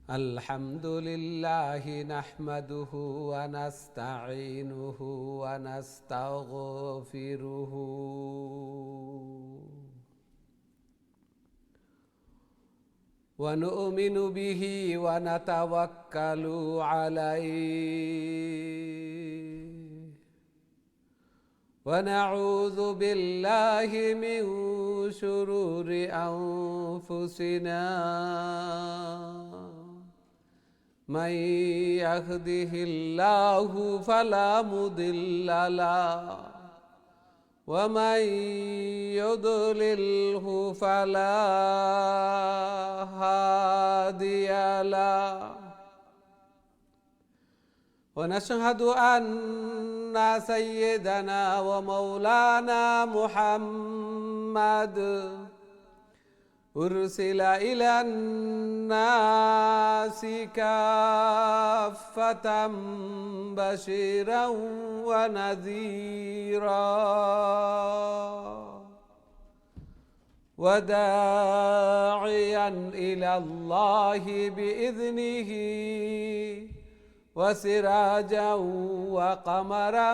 আলহামদুলিল্লাহি নাহমাদুহু ওয়া নাস্তাঈনুহু ওয়া নাস্তাগফিরুহু ওয়া নু'মিনু বিহি ওয়া নাতাওয়াক্কালু আলাইহি ওয়া নাউযু বিল্লাহি মিন শুরুরি আনফুসিনা من يهده الله فلا مضل له ومن يضلله فلا هادي له ونشهد أن سيدنا ومولانا محمد أرسل إلى الناس كافة بشيرا ونذيرا وداعيا إلى الله بإذنه وسراجا وقمرا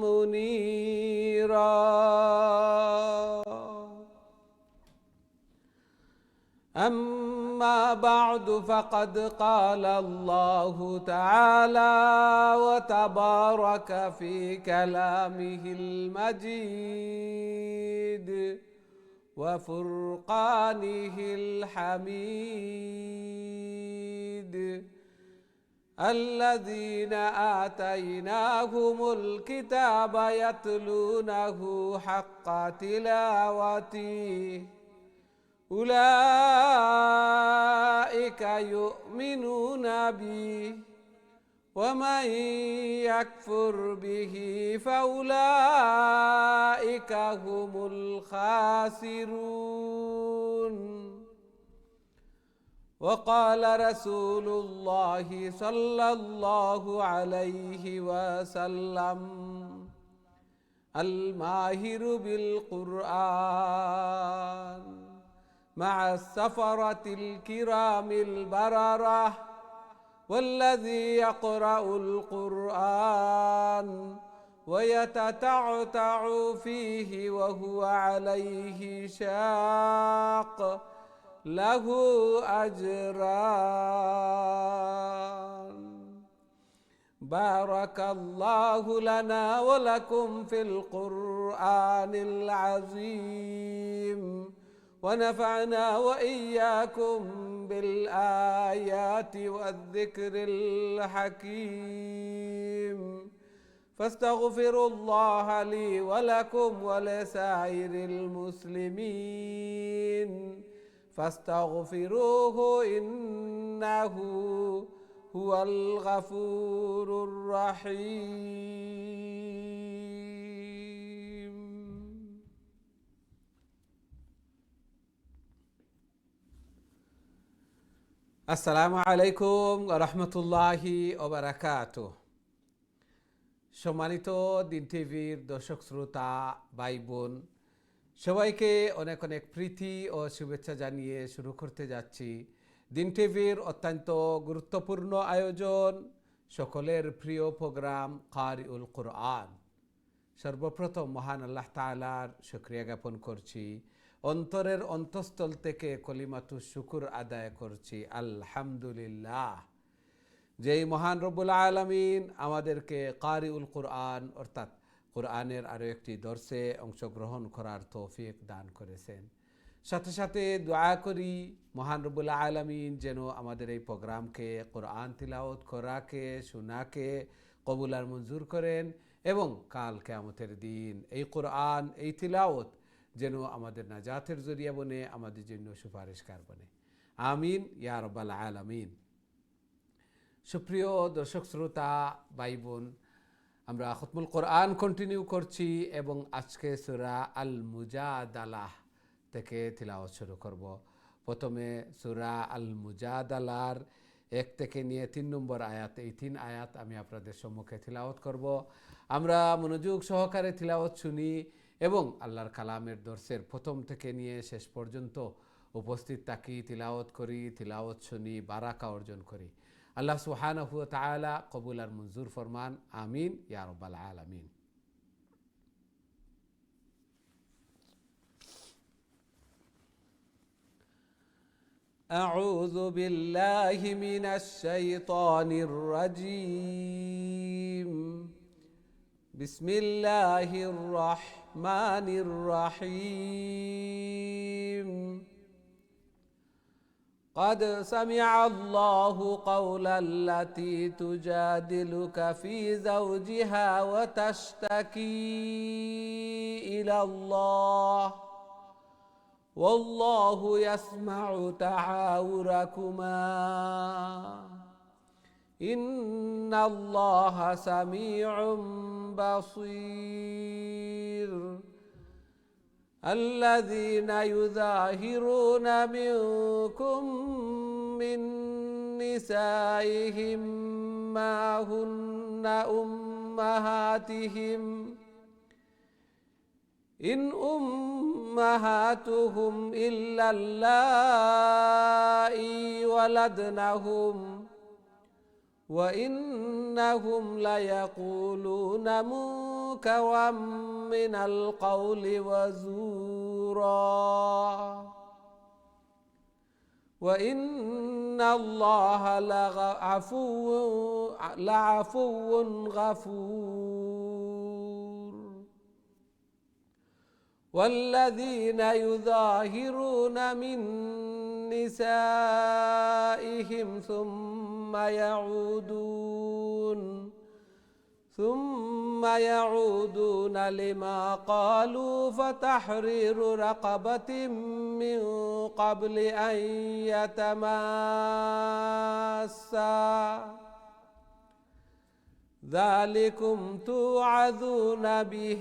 منيرا أما بعد فقد قال الله تعالى وتبارك في كلامه المجيد وفرقانه الحميد الذين آتيناهم الكتاب يتلونه حق تلاوته أولئك يؤمنون به ومن يكفر به فأولئك هم الخاسرون وقال رسول الله صلى الله عليه وسلم الماهر بالقرآن مع السفرة الكرام البررة والذي يقرأ القرآن ويتتعتع فيه وهو عليه شاق له أجران. بارك الله لنا ولكم في القرآن العظيم ونفعنا وإياكم بالآيات والذكر الحكيم فاستغفروا الله لي ولكم ولسائر المسلمين فاستغفروه إنه هو الغفور الرحيم. আসসালামু আলাইকুম ওয়া রাহমাতুল্লাহি ওয়া বারাকাতুহু। সম্মানিত দিন টিভির দর্শক শ্রোতা ভাই বোন সবাইকে অনেক অনেক প্রীতি ও শুভেচ্ছা জানিয়ে শুরু করতে যাচ্ছি দিন টিভির অত্যন্ত গুরুত্বপূর্ণ আয়োজন সকলের প্রিয় প্রোগ্রাম কারিউল কুরআন। সর্বপ্রথম মহান আল্লাহ তাআলার শুকরিয়া জ্ঞাপন করছি, অন্তরের অন্তঃস্থল থেকে কলিমাতুশ শুকুর আদায় করছি আলহামদুলিল্লাহ। যেই মহান রব্বুল আলামিন আমাদেরকে কারিউল কুরআন অর্থাৎ কুরআনের আরও একটি দর্শে অংশগ্রহণ করার তৌফিক দান করেছেন। সাথে সাথে দোয়া করি মহান রব্বুল আলামিন যেন আমাদের এই প্রোগ্রামকে কুরআন তিলাওয়াত করাকে শোনাকে কবুল আর মঞ্জুর করেন এবং কাল কিয়ামতের দিন এই কুরআন এই তিলাওয়াত যেন আমাদের নাজাতের জরিয়া বনে, আমাদের জন্য সুপারিশকার বনে। আমিন ইয়া রাব্বাল আলামিন। সুপ্রিয় দর্শক শ্রোতা ভাই বোন, আমরা খতমুল কোরআন কন্টিনিউ করছি এবং আজকে সূরা আল মুজাদালাহ থেকে তিলাওয়াত শুরু করব। প্রথমে সূরা আল মুজাদালার 1 থেকে নিয়ে 3 নম্বর আয়াত, এই 3 আয়াত আমি আপনাদের সম্মুখে তিলাওয়াত করব। আমরা মনোযোগ সহকারে তিলাওয়াত শুনি এবং আল্লাহর কালামের দর্শের প্রথম থেকে নিয়ে শেষ পর্যন্ত উপস্থিত থাকি, তিলাওয়াত করি, তিলাওয়াত শুনি, বারাকা অর্জন করি। আল্লাহ সুবহানাহু ওয়া তাআলা কবুল আর মঞ্জুর ফরমান, আমিন ইয়া রাব্বাল আলামিন। أعوذ بالله من الشيطان الرجيم. بسم الله الرحمن الرحيم. قد سمع الله قول التي تجادلك في زوجها وتشتكي إلى الله والله يسمع تحاوركما إن الله سميع بصير. الذين يظاهرون منكم من نسائهم ما هن أمهاتهم إن أمهاتهم إلا اللائي ولدنهم وإنهم ليقولون منكرا من القول وزورا وإن الله لعفو غفور. والذين يظاهرون من نسائهم ثم يعودون لما قالوا فتحرير رقبة من قبل أن يتماسا ذلكم توعظون به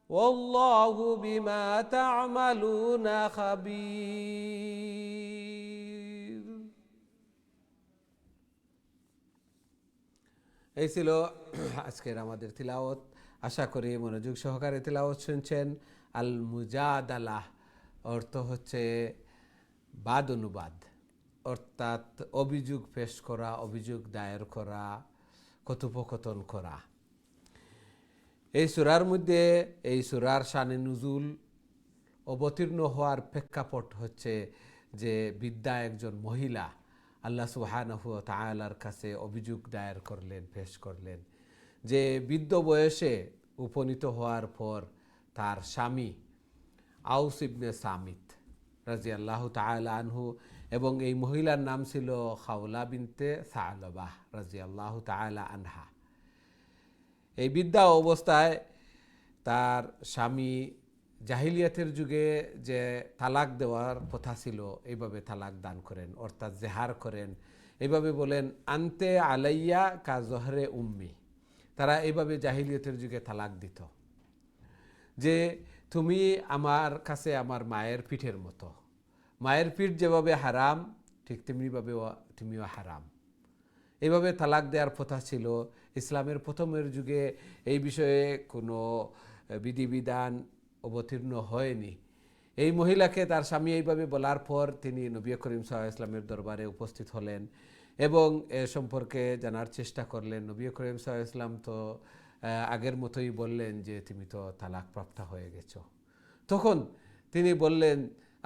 والله بما تعملون خبير. এই ছিল আজকের আমাদের তিলাওয়াত। আশা করি মনোযোগ সহকারে তিলাওয়াত শুনছেন। আল মুজাদালাহ অর্থ হচ্ছে বাদ অনুবাদ, অর্থাৎ অভিযোগ পেশ করা, অভিযোগ দায়ের করা, কথোপকথন করা। এই সূরার মধ্যে, এই সূরার শানে নুজুল অবতীর্ণ হওয়ার প্রেক্ষাপট হচ্ছে যে বৃদ্ধা একজন মহিলা আল্লাহ সুবহানাহু ওয়া তাআলার কাছে অভিযোগ দায়ের করলেন, পেশ করলেন যে বৃদ্ধ বয়সে উপনীত হওয়ার পর তার স্বামী আউস ইবনে সামিত রাদিয়াল্লাহু তাআলা আনহু, এবং এই মহিলার নাম ছিল খাওলা বিনতে সা'লাবাহ রাদিয়াল্লাহু তাআলা আনহা। এই বৃদ্ধা অবস্থায় তার স্বামী জাহিলিয়াতের যুগে যে তালাক দেওয়ার কথা ছিল এইভাবে তালাক দান করেন, অর্থাৎ জেহার করেন। এইভাবে বলেন আনতে আলাইয়া কা জহরে উম্মি। তারা এইভাবে জাহিলিয়াতের যুগে তালাক দিত যে তুমি আমার কাছে আমার মায়ের পিঠের মতো, মায়ের পিঠ যেভাবে হারাম ঠিক তেমনিভাবে তুমিও হারাম। এইভাবে তালাক দেওয়ার প্রথা ছিল। ইসলামের প্রথমের যুগে এই বিষয়ে কোনো বিধিবিধান অবতীর্ণ হয়নি। এই মহিলাকে তার স্বামী এইভাবে বলার পর তিনি নবী করিম সাল্লাল্লাহু আলাইহি ওয়াসাল্লামের দরবারে উপস্থিত হলেন এবং এ সম্পর্কে জানার চেষ্টা করলেন। নবী করিম সাল্লাল্লাহু আলাইহি ওয়াসাল্লাম তো আগের মতোই বললেন যে তুমি তো তালাক প্রাপ্ত হয়ে গেছো। তখন তিনি বললেন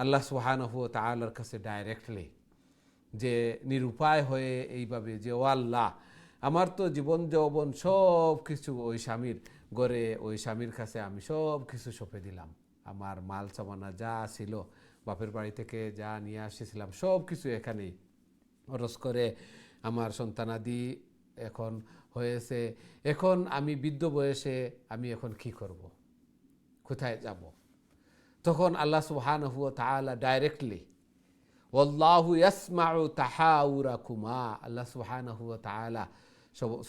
আল্লাহ সুবহানাহু ওয়া তাআলার কাছে ডাইরেক্টলি, যে নিরুপায় হয়ে এইভাবে যে ও আল্লাহ, আমার তো জীবন যৌবন সব কিছু ওই স্বামীর ঘরে, ওই স্বামীর কাছে আমি সব কিছু সঁপে দিলাম। আমার মাল সামানা যা ছিল, বাপের বাড়ি থেকে যা নিয়ে আসেছিলাম সব কিছু এখানেই খরচ করে আমার সন্তানাদি এখন হয়েছে। এখন আমি বৃদ্ধ বয়সে আমি এখন কি করব, কোথায় যাব? তখন আল্লাহ সুবহানাহু ওয়া তাআলা ডাইরেক্টলি ওয়াল্লাহু ইয়াসমাউ তাহাউরাকুমা, আল্লাহ সুবহানাহু ওয়া তাআলা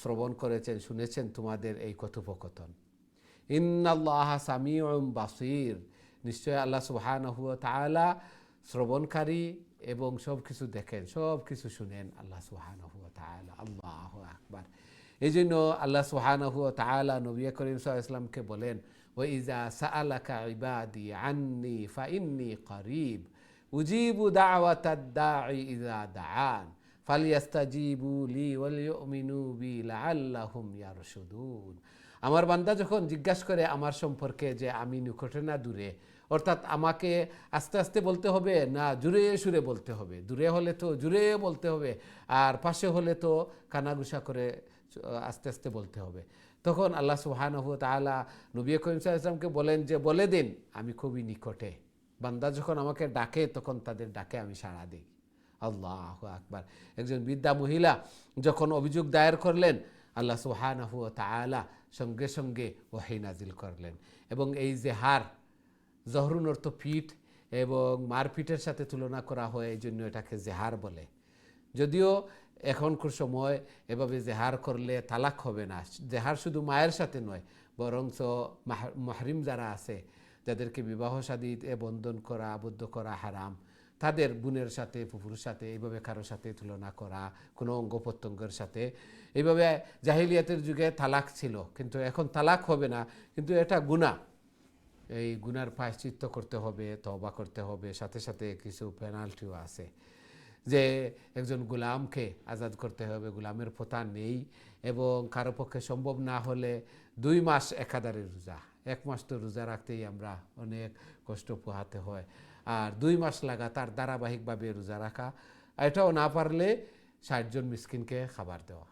শ্রবণ করেছেন, শুনেছেন তোমাদের এই কথোপকথন। ইন্নাল্লাহা সামিউম বাসীর, নিশ্চয় আল্লাহ সুবহানাহু ওয়া তাআলা শ্রবণকারী এবং সব কিছু দেখেন, সব কিছু শুনেন আল্লাহ সুবহানাহু ওয়া তাআলা। আল্লাহু আকবার। এই জন্য আল্লাহ সুবহানাহু ওয়া তাআলা নবী করিম সাল্লাল্লাহু আলাইহি ওয়াসাল্লামকে বলেন ওয়াইজা সাআলাকা ইবাদি আন্নি ফাইন্নী করিব উজিবু দাওয়াতাদ দাঈ ইযা দাআন ফালিয়াস্তাজিবু লি ওয়ালিউমিনু বি লাআল্লাহুম ইয়ারশুদুন। আমার বান্দা যখন জিজ্ঞাসা করে আমার সম্পর্কে যে আমি নিকটে না দূরে, অর্থাৎ আমাকে আস্তে আস্তে বলতে হবে না জুড়ে সুরে বলতে হবে, দূরে হলে তো জুড়ে বলতে হবে, আর পাশে হলে তো কানাঘুষা করে আস্তে আস্তে বলতে হবে। তখন আল্লাহ সুবহানাহু ওয়া তাআলা নবী করিম সাল্লাল্লাহু আলাইহি ওয়াসাল্লামকে বলেন যে বলে দিন আমি খুবই নিকটে, বান্দা যখন আমাকে ডাকে তখন তাদের ডাকে আমি সাড়া দিই। আল্লাহু আকবার। একজন বৃদ্ধা মহিলা যখন অভিযোগ দায়ের করলেন, আল্লাহ সুবহানাহু ওয়া তাআলা সঙ্গে সঙ্গে ওহী নাজিল করলেন। এবং এই যে হার, জহরুন অর্থ পিঠ, এবং মারপিটের সাথে তুলনা করা হয়, এই জন্য এটাকে জেহার বলে। যদিও এখনকার সময় এভাবে জেহার করলে তালাক হবে না। জেহার শুধু মায়ের সাথে নয়, বরঞ্চ মাহরিম যারা আছে, যাদেরকে বিবাহ শাদীতে বন্ধন করা, আবদ্ধ করা হারাম, তাদের বোনের সাথে, ফুফুর সাথে এইভাবে কারোর সাথে তুলনা করা, কোনো অঙ্গ প্রত্যঙ্গের সাথে, এইভাবে জাহিলিয়াতের যুগে তালাক ছিল, কিন্তু এখন তালাক হবে না, কিন্তু এটা গুনাহ। এই গুনার প্রায়শ্চিত্ত করতে হবে, তওবা করতে হবে, সাথে সাথে কিছু পেনাল্টিও আছে। যে একজন গোলামকে আজাদ করতে হবে, গোলামের প্রথা নেই, এবং কারো পক্ষে সম্ভব না হলে 2 মাস একাধারে রোজা। 1 মাস তো রোজা রাখতেই আমরা অনেক কষ্ট পোহাতে হয়, আর 2 মাস লাগাতার ধারাবাহিকভাবে রোজা রাখা, এটাও না পারলে 60 জন মিসকিনকে খাবার দেওয়া।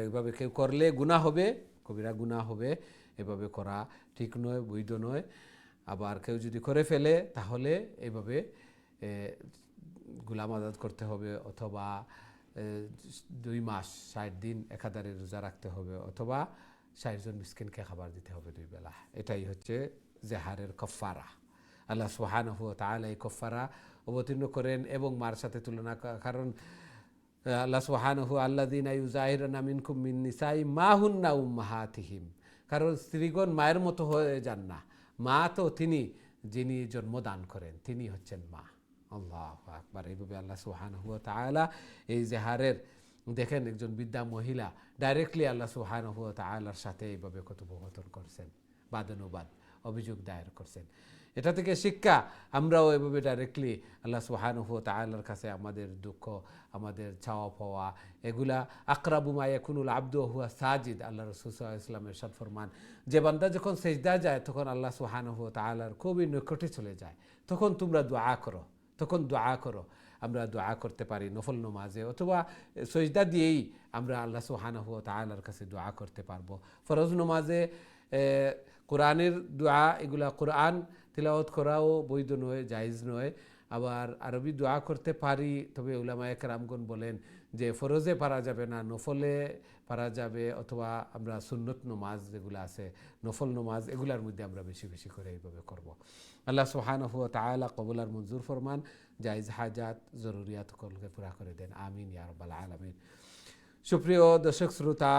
এইভাবে কেউ করলে গুনাহ হবে, কবিরা গুনাহ হবে। এভাবে করা ঠিক নয়, বৈধ নয়। আবার কেউ যদি করে ফেলে তাহলে এইভাবে গোলাম আজাদ করতে হবে, অথবা 2 মাস 60 দিন একাধারে রোজা রাখতে হবে, অথবা 60 জন মিসকিনকে খাবার দিতে হবে 2 বেলা। এটাই হচ্ছে জেহারের কফারা। আল্লাহ সুবহানাহু ওয়া তাআলা এই কফারা অবতীর্ণ করেন। এবং মার সাথে তুলনা, কারণ আল্লাহ সুবহানাহু আল্লাযীনা ইউযাহিরুনা মিনকুম মিন নিসাই মা হুন্না উম্মাহাতিহিম, কারণ স্ত্রীগণ মায়ের মতো হয়ে যান না। মা তো তিনি যিনি জন্মদান করেন, তিনি হচ্ছেন মা। আল্লাহু আকবার। এইভাবে আল্লাহ সুবহানাহু ওয়া তাআলা এই জেহারের, দেখেন একজন বৃদ্ধা মহিলা ডাইরেক্টলি আল্লাহ সুবহানাহু ওয়া তাআলার সাথে এইভাবে কথোপকথন করছেন, বাদানুবাদ অভিযোগ দায়ের করছেন। এটা থেকে শিক্ষা, আমরাও এভাবে ডাইরেক্টলি আল্লাহ সুবহানাহু ওয়া তাআলার কাছে আমাদের দুঃখ, আমাদের চাওয়া পাওয়া, এগুলা আকরাবু মা ইয়াকুনুল আবদু ওয়া হুয়া সাজিদ। আল্লাহ রাসূল সাল্লাল্লাহু আলাইহি ওয়াসাল্লাম ইরশাদ ফরমান যে বান্দা যখন সিজদায় যায় তখন আল্লাহ সুবহানাহু ওয়া তাআলার খুবই নিকটে চলে যায়, তখন তোমরা দোয়া করো, তখন দোয়া করো। আমরা দোয়া করতে পারি নফল নামাজে, অথবা সিজদা দিয়েই আমরা আল্লাহ সুবহানাহু ওয়া তাআলার কাছে দোয়া করতে পারবো। ফরজ নামাজে কোরআনের দোয়া, এগুলা কোরআন তিলাওয়াত করাও বৈধ নয়, জায়েজ নয়। আবার আরবি দোয়া করতে পারি, তবে উলামায়ে কেরামগণ বলেন যে ফরজে পারা যাবে না, নফলে পারা যাবে, অথবা আমরা সুন্নত নমাজ যেগুলো আছে, নফল নমাজ, এগুলার মধ্যে আমরা বেশি বেশি করে এইভাবে করব। আল্লাহ সুবহানাহু ওয়া তাআলা কবুল আর মঞ্জুর ফরমান, জায়েজ হাজাত জরুরিয়াত সকলকে পুরা করে দেন, আমিন ইয়া রাব্বাল আলামিন। সুপ্রিয় দর্শক শ্রোতা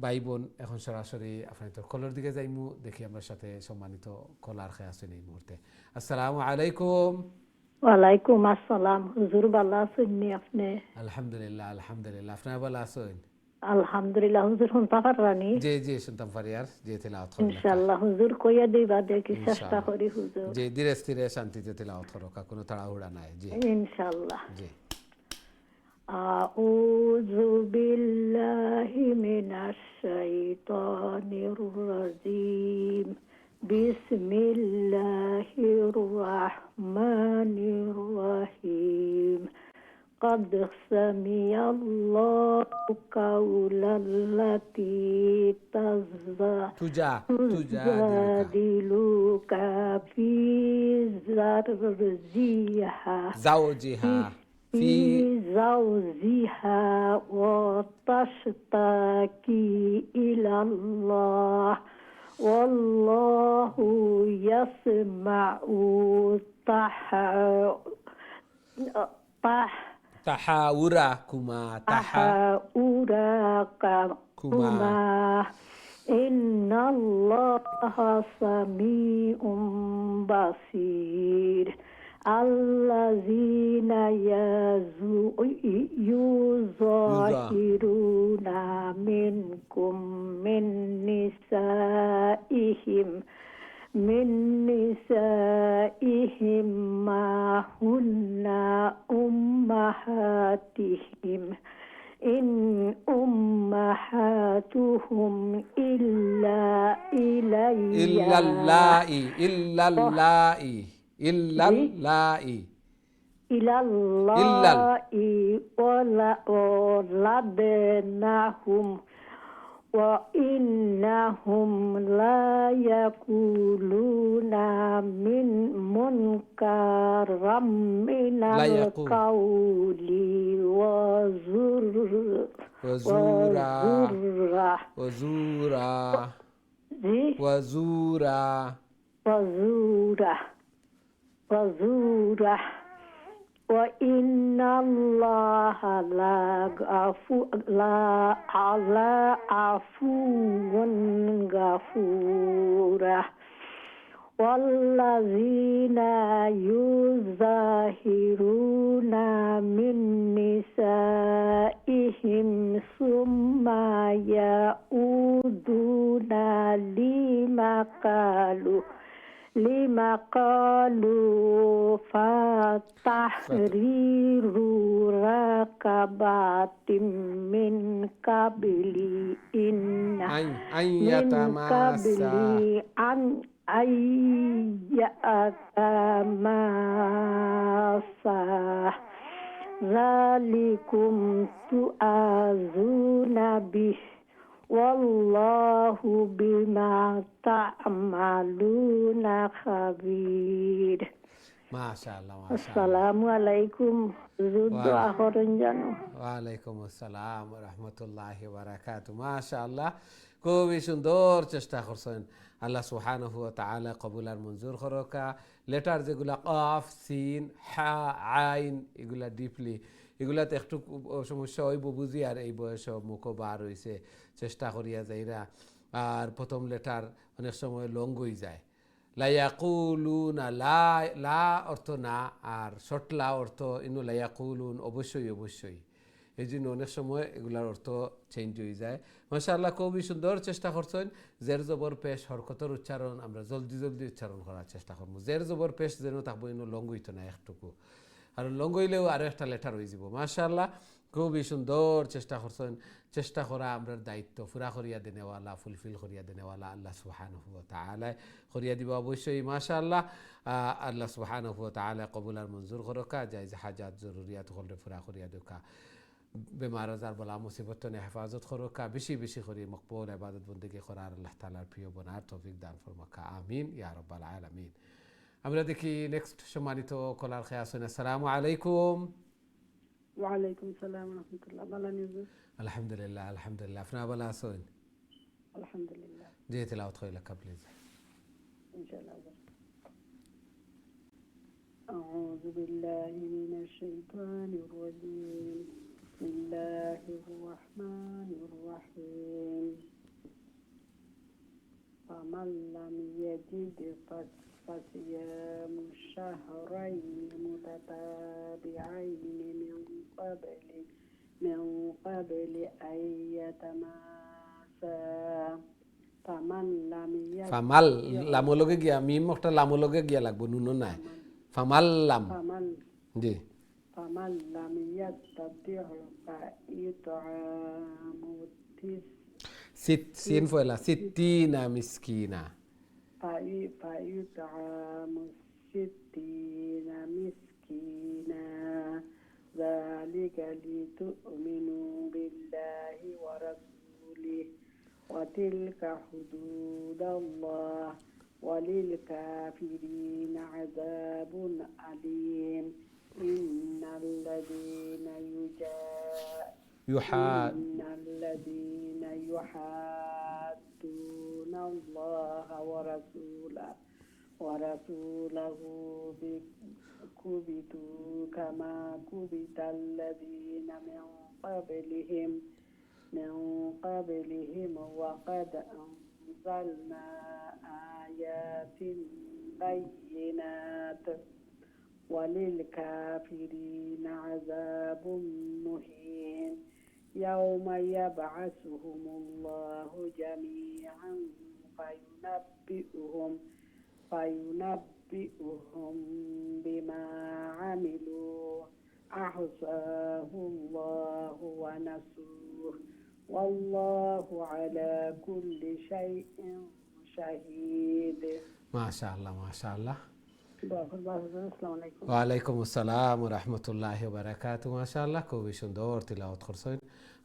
ভাই বোন, এখন সরাসরি আপনাদের কলের দিকে যাইমু, দেখি আমার সাথে সম্মানিত কলার খেয়ে আছেন এই মুহূর্তে। আসসালামু আলাইকুম। ওয়ালাইকুম আসসালাম। হুজুর ভালো আছেন নি আপনি? আলহামদুলিল্লাহ, আলহামদুলিল্লাহ। আপনারা ভালো আছেন? আলহামদুলিল্লাহ। হুজুর শুনতে পাররানি? জি জি, শুনতাম পারি। আর যে তেলাওয়াত করেন ইনশাআল্লাহ হুজুর কইয়া দিবা, দেখি চেষ্টা ইনশাআল্লাহ। করি হুজুর। জি, ধীরে স্থিরে শান্তিতে তেলাওয়াত করো, কোনো তাড়াহুড়া নাই। জি ইনশাআল্লাহ। জি। আউযু বিল্লাহি মিনাশ শাইতানির রাজিম। বিসমিল্লাহির রাহমানির রাহিম। قد سمع الله قول التي تجادلك في زوجها في زوجها وتشتكي إلى الله والله يسمع تحاوركما إن الله سميع بصير. الذين يظاهرون منكم من نسائهم من نسائهم ما هن أمهاتهم إن أمهاتهم إلا إلي إلا اللائي إلا اللائي إلا জি اللائي إلى إلا الله ولدناهم وإنهم لا يقولون من منكرا من لا يقول القول وزورا وزورا وزورا জি وزورا وزورا وزورا وإن الله لعفو غفورا والذين يظاهرون من نسائهم ثم يعودون لما قالوا فتحرير رقبات من قبل أن من قبل يتماسا أن يتماسا ذلكم توعظون به والله بما تعملون خبير ما شاء الله ما شاء الله আসসালামু আলাইকুম হুজুর দোয়া করেন জানো ওয়ালাইকুম আসসালাম রহমতুল্লাহি বারাকাতু মাশাআল্লাহ খুবই সুন্দর চেষ্টা করছেন আল্লাহ সুবহানাহু ওয়া তাআলা কবুল আর মঞ্জুর করকা লেটার যেগুলা কাফ সিন হা আইন এগুলা ডিপলি এগুলাতে একটু সমস্যা হইব বুঝি আর এই বয়সে মুখ বার হইছে চেষ্টা করিয়া যাইরা আর প্রথম লেটার অনেক সময় লং হয়ে যায় লায়াকুলুন লা অর্থ না আর শটলা অর্থ ইনু লায়াকুলুন অবশ্যই অবশ্যই এই জন্য অনেক সময় এগুলার অর্থ চেঞ্জ হয়ে যায় মাশাআল্লাহ খুবই সুন্দর চেষ্টা করছেন জের জবর পেশ হরকতর উচ্চারণ আমরা জলদি জলদি উচ্চারণ করার চেষ্টা করবো জের জবর পেশ যেন থাকবো ইনু লং হইতো না একটুকু আর লং হইলেও আরও একটা লেটার হয়ে যাব মাশাআল্লাহ খুবই সুন্দর চেষ্টা করছেন চেষ্টা করা আমরা দায়িত্ব পুরা করিয়া দেনেওয়ালা ফুলফিল করিয়া দেনেওয়ালা আল্লাহ সুবহানাহু ওয়া তাআলা করিয়া দিব অবশ্যই মাশাআল্লাহ আল্লাহ সুবহানাহু ওয়া তাআলা কবুল আর মঞ্জুর করকা জায়েজ হাজাত জরুরিয়াত হলে পুরা করিয়া দেখা বেমার আজার বলা মুসিবত নে হেফাজত করকা বেশি বেশি করে মকবুল ইবাদত বন্দেগী করার আল্লাহ তাআলার প্রিয় বনার তৌফিক দান ফরমাকা আমিন ইয়া রাব্বাল আলামিন আমরা দেখি নেক্সট সম্মানিত কলার খেয়া আছেন আসসালামু আলাইকুম ওয়ালাইকুম সালাম রহমতুল্লাহ ভালো নিউজ আলহামদুলিল্লাহ আলহামদুলিল্লাহ আপনারা ভালো আছেন আলহামদুলিল্লাহ জি তেলাওয়াত কইলা প্লিজ ইনশাআল্লাহ أعوذ بالله من الشيطان الرجيم بسم الله الرحمن الرحيم فمن لم يجد فصيام شهرين متتابعين من قبل أن يتماسا فمن لم يجد ফামাল লামলগে গিয়া মিম একটা লামলগে গিয়া লাগবো নুন নাই ফামাল্লাম জি فمن لم يستطع فإطعام সিন ফয়লা সিত্তিনা মিসকিনা فإطعام 60 مسكينا ذلك لتؤمنوا بالله ورسوله وتلك حدود الله وللكافرين عذاب أليم إن الذين يحادون الله ورسوله كبتوا كما كبت الذين من قبلهم وقد أنزلنا آيات بينات وللكافرين عذاب مهين يوم يبعثهم الله جميعا فينبئهم بما عملوا أحصاه الله ونسوه والله على كل شيء شهيد. ما شاء الله ما شاء الله. السلام عليكم. ওয়ালাইকুম আসসালাম ওয়া রাহমাতুল্লাহি ওয়া বারাকাতুহু। মাশাআল্লাহ, খুবই সুন্দর তিলাওয়াত করছেন।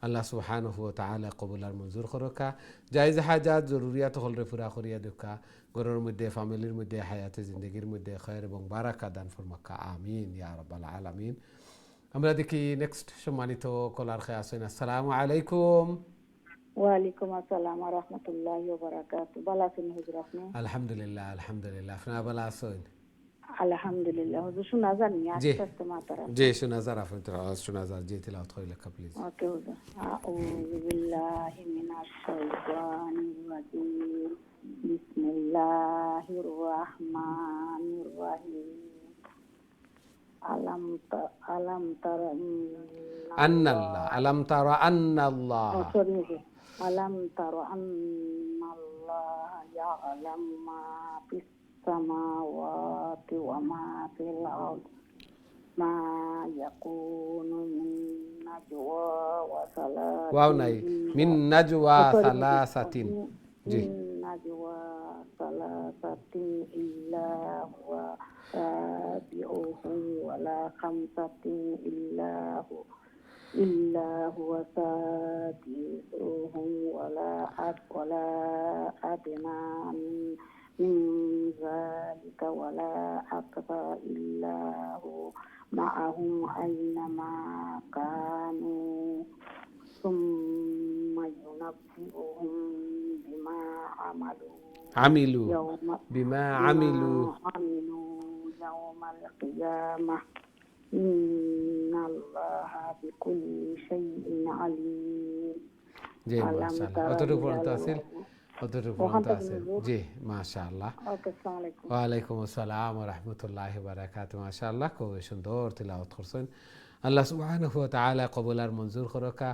আল্লাহ সুবহানাহু ওয়া তাআলা কবুল আর মঞ্জুর করুকা। জায়েজ হাজাত জরুরিয়াত হলরে পুরা করিয়া দুকা। ঘরের মধ্যে, ফ্যামিলির মধ্যে, হায়াতে জিন্দেগির মধ্যে খৈর এবং বারাকা দান ফরমাকা। আমিন ইয়া রাব্বাল আলামিন। আমরা দেখি নেক্সট সম্মানিত কলার খেয়ে আছেন। আসসালামু আলাইকুম। ওয়ালাইকুম আসসালাম ওয়া রাহমাতুল্লাহি ওয়া বারাকাতুহু। ভালো আছেন হুজুর আপনি? আলহামদুলিল্লাহ আলহামদুলিল্লাহ। আপনারা ভালো আছেন? আলহামদুলিল্লাহ। হুজুর শোনা জানি জি আস্তে আস্তে মাতারা। জি, শোনা যার আপনার আওয়াজ শোনা যার। জি, তিলাওয়াত করে লেখা প্লিজ। ওকে হুজুর। আউযু বিল্লাহি মিনাশ শাইতানির রাজিম। বিসমিল্লাহির রাহমানির রাহিম। আলাম তারা আন্নাল্লাহ, আলাম তারা আন্নাল্লাহ। আলাম তারা আন্নাল্লাহ ইয়ালাম মা ফিস সামাওয়াতি ওয়া মা ফিল আরদ মা ইয়াকুনু মিন নাজওয়া ওয়া সালাতিন ওয়াও নাই, মিন নাজওয়া সালাসাতিন। জি মিন নাজওয়া সালাসাতিন ইল্লা হুয়া রাবিউহুম ওয়ালা খামসাতিন إلا هو سادسهم ولا أدنى من ذلك ولا أكثر إلا هو معهم أينما كانوا ثم ينبئهم بما عملوا আমিলু يوم বিমা আমিলু। يوم القيامة إن الله بكل شيء عليم. জি মাশাআল্লাহ। কতটুকু পড়তে আছে? কতটুকু পড়তে আছে? জি মাশাআল্লাহ। ওকে, আসসালামু আলাইকুম। ওয়ালাইকুম আসসালাম ওয়া রাহমাতুল্লাহি ওয়া বারাকাতুহু। মাশাআল্লাহ, খুব সুন্দর তিলাওয়াত করছেন। আল্লাহ সুবহানাহু ওয়া তাআলা কবুল আর মঞ্জুর করুকা।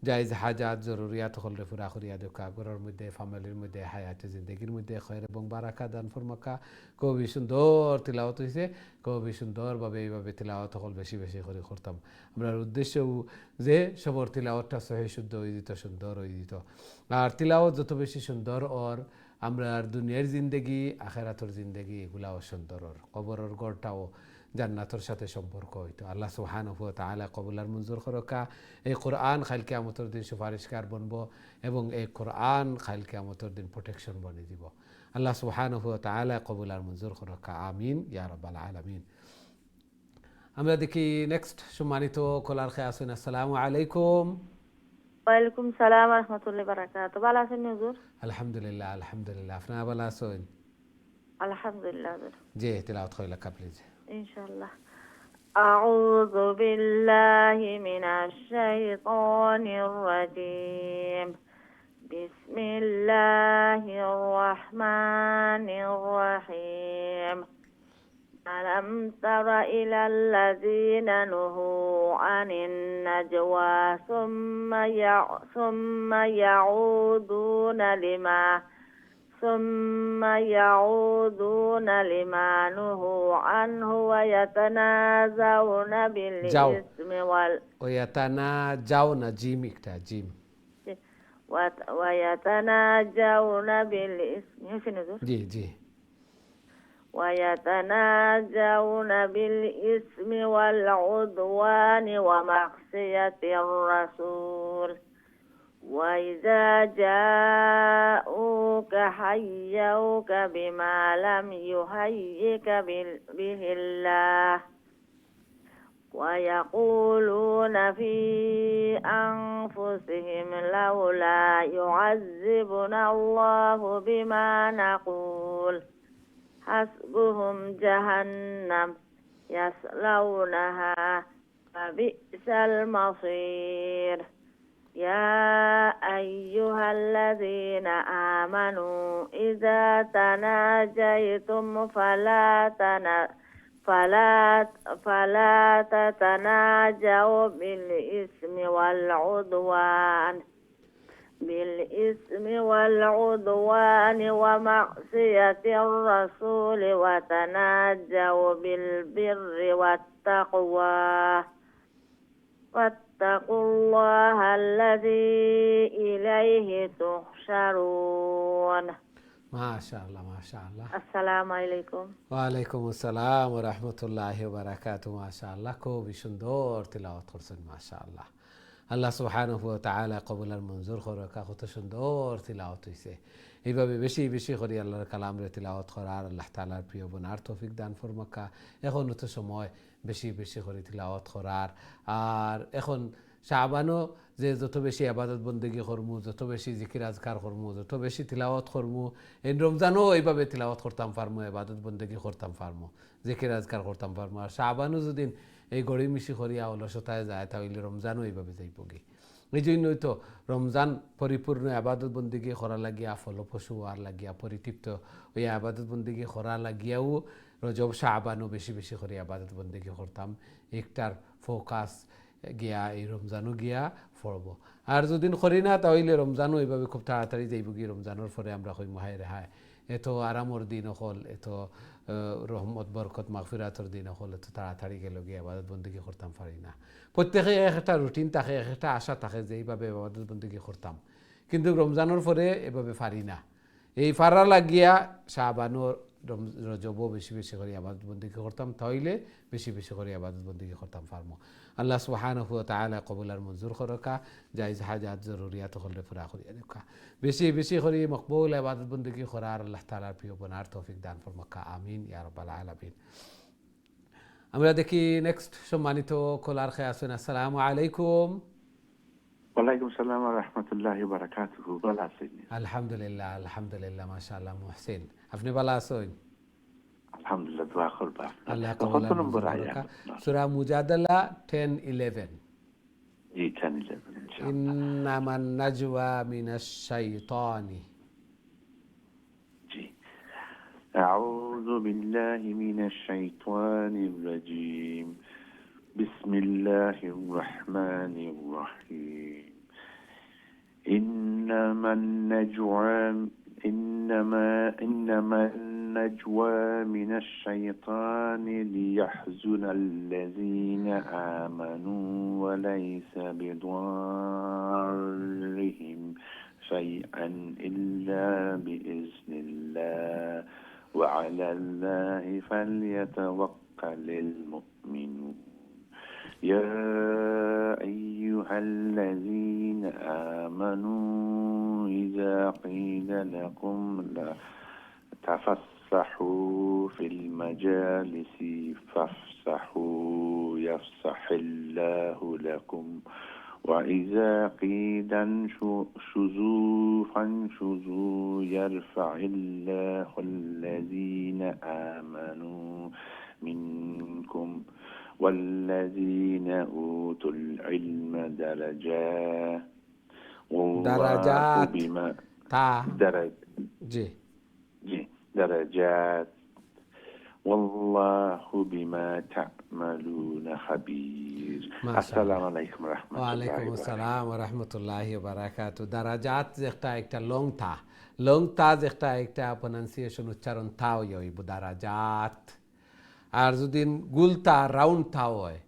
জায়েজ হাজাত জরুরিয়াত হলরে পুরা করিয়া দুকা। ঘরের মধ্যে, ফ্যামিলির মধ্যে, হায়াতে জিন্দেগির মধ্যে খৈর এবং বারাকা দান ফরমাকা। খুবই সুন্দর তিলাওয়াত হয়েছে। খুবই সুন্দরভাবে এইভাবে তিলাওয়াত হল বেশি বেশি করে করতাম। আমরা উদ্দেশ্য যে সবর তিলাওয়াতটা সহি শুদ্ধ হয়ে দিত, সুন্দর হয়ে দিত। আর তিলাওয়াত যত বেশি সুন্দর ওর, আমরা দুনিয়ার জিন্দেগি, আখেরাতর জিন্দেগি এগুলাও সুন্দর ওর। কবরের গড়টাও জান্নাতের সাথে সম্পর্ক হইতো। আল্লাহ সুবহানাহু ওয়া তাআলা কবুল আর মঞ্জুর করুকা। এই কোরআন খাইল কিয়ামতের দিন সুপারিশকার বনব এবং এই কোরআন খাইল কিয়ামতের দিন প্রোটেকশন বনে দিব। আল্লাহ সুবহানাহু ওয়া তাআলা কবুল আর মঞ্জুর করুকা। আমিন ইয়া রাব্বাল আলামিন। আমরা দেখি নেক্সট সম্মানিত কলার খেয়ে আছেন। আসসালামু আলাইকুম। ওয়ালাইকুম সালাম ওয়া রাহমাতুল্লাহি ওয়া বারাকাতুহু। ভালো আছেন হুজুর? আলহামদুলিল্লাহ আলহামদুলিল্লাহ। আপনারা ভালো আছেন? আলহামদুলিল্লাহ হুজুর। জি, তিলাওয়াত করে লেখা প্লিজ। ইনশাআল্লাহ। আউযু বিল্লাহি মিনাশ শাইতানির রাজীম। বিসমিল্লাহির রাহমানির রাহিম। ألم تر إلى الذين نهوا عن النجوى ثم يعودون لما نهوا عنه ويتنازعون بالإثم ويتناجون জিম একটা জিম ويتناجون بالإثم জি জি ويتناجون بالإثم والعدوان ومعصية الرسول وإذا جاءوك حيوك بما لم يحيك به الله ويقولون في أنفسهم لولا يعذبنا الله بما نقول حسبهم جهنم يصلونها فبئس المصير يا أيها الذين آمنوا إذا تناجيتم فلا تتناجوا بالإثم والعدوان بالإثم والعدوان ومعصية الرسول وتناجوا بالبر والتقوى واتقوا الله الذي إليه تحشرون. মাশাআল্লাহ মাশাআল্লাহ। السلام عليكم. ওয়ালাইকুম আসসালাম ওয়া রাহমাতুল্লাহি ওয়া বারাকাতুহু। মাশাআল্লাহ, খুবই সুন্দর তিলাওয়াত করছেন মাশাআল্লাহ। আল্লাহ সুবহানাহু ওয়া তাআলা কবুল আর মঞ্জুর করুক। কত সুন্দর তিলাওয়াত হইছে। এইভাবে বেশি বেশি করে আল্লাহর কালামরে তিলাওয়াত করার আল্লাহ তাআলার প্রিয় বোনার তৌফিক দান ফরমাকা। এখনও তো সময় বেশি বেশি করে তিলাওয়াত করার। আর এখন শাবানও যে যত বেশি আবাদত বন্দেগী করমু, যত বেশি জিকির আজকার করমু, যত বেশি তিলাওয়াত করমু, এই রমজানও এইভাবে তিলাওয়াত করতাম পারমু, আবাদত বন্দেগী করতাম পারমু, জিকির আজকার করতাম পারমু। আর শাবানও যদি এই গড়ি মিশি করিয়া অলসতায় যায় তাহলে রমজানও এইভাবে যাইবগি। এই জন্যই তো রমজান পরিপূর্ণ আবাদত বন্দেগী করা লাগিয়া, ফলপ্রসূ হওয়ার লাগিয়া, পরিতৃপ্ত ওই আবাদত বন্দেগী করা লাগিয়াও রজব শাবানও বেশি বেশি করে আবাদত বন্দেগী করতাম। একটার ফোকাস গিয়া এই রমজানও গিয়া পড়ব। আর যদি করি না তাহলে রমজানও এইভাবে খুব তাড়াতাড়ি যাইব গিয়ে। রমজানের পরে আমরা কই মাহে রেহায়, এত আরামর দিন হল, এত রহমত বরকত মাগফিরাতর দিন হল, এত তাড়াতাড়ি গেল গিয়ে আবাদত বন্দেগী করতাম পারি না। প্রত্যেকে একটা রুটিন থাকে, একটা আশা থাকে যে এইভাবে আবাদত বন্দেগী করতাম, কিন্তু রমজানের পরে এভাবে পারি না। এই ফারা লাগিয়া শাবানুর রজবও বেশি বেশি করে আবাদত বন্দেগী করতাম, তাইলে বেশি বেশি করে আবাদত বন্দেগী করতাম পারমু। আল্লাহ সুবহানাহু ওয়া তাআলা কবুল আর মঞ্জুর করকা, জায়েজ হাজাত জরুরিয়াত হলে পুরা করিয়া দেখা। বেশি বেশি করে মকবুল আবাদত বন্দেগী করার আল্লাহ তাআলার প্রিয় বোনার তৌফিক দান ফরমাকা। আমিন ইয়া রাব্বাল আলামিন। আমরা দেখি নেক্সট সম্মানিত কলার খেয়ে আসুন। আসসালামু আলাইকুম। ওয়ালাইকুম সালাম ওয়া রাহমাতুল্লাহি ওয়া বারাকাতুহু। ভালো আছেন? আলহামদুলিল্লাহ আলহামদুলিল্লাহ মাশাআল্লাহ। মুহসিন, আপনি ভালো আছেন? আলহামদুলিল্লাহ, দোয়া করবা। আল্লাহ কত কবুল নম্বর মঞ্জুর আয়াত? করুক। সূরা মুজাদালা 10-11। জি, 10-11 ইনশাআল্লাহ। ইন্নামান নাজওয়া মিনাশ শাইতানি। জি। আউযু বিল্লাহি মিনাশ শাইতানির রাজীম। বিসমিল্লাহির রহমানির রহিম। ইন্নামান النجوى من الشيطان ليحزن الذين آمنوا وليس بضارهم شيئا إلا بإذن الله وعلى الله فليتوكل المؤمنون. يا أيها الذين آمنوا إذا قيل لكم لا تفسحوا في المجالس فافسحوا يفسح الله لكم وإذا قيل انشزوا فانشزوا يرفع الله الذين آمنوا منكم والذين أوتوا العلم درجات درجات بما জি درجات والله بما تعملون خبير. السلام عليكم ورحمة الله ওয়ালাইকুম وبركاته. আসসালাম ওয়া রাহমাতুল্লাহি ওয়া বারাকাতুহু। দারাজাত যেটা একটা লং তা যেটা একটা প্রনাউন্সিয়েশন উচ্চারণ তা হইব দারাজাত। আর যদি গুলতা রাউন্ড তা হয়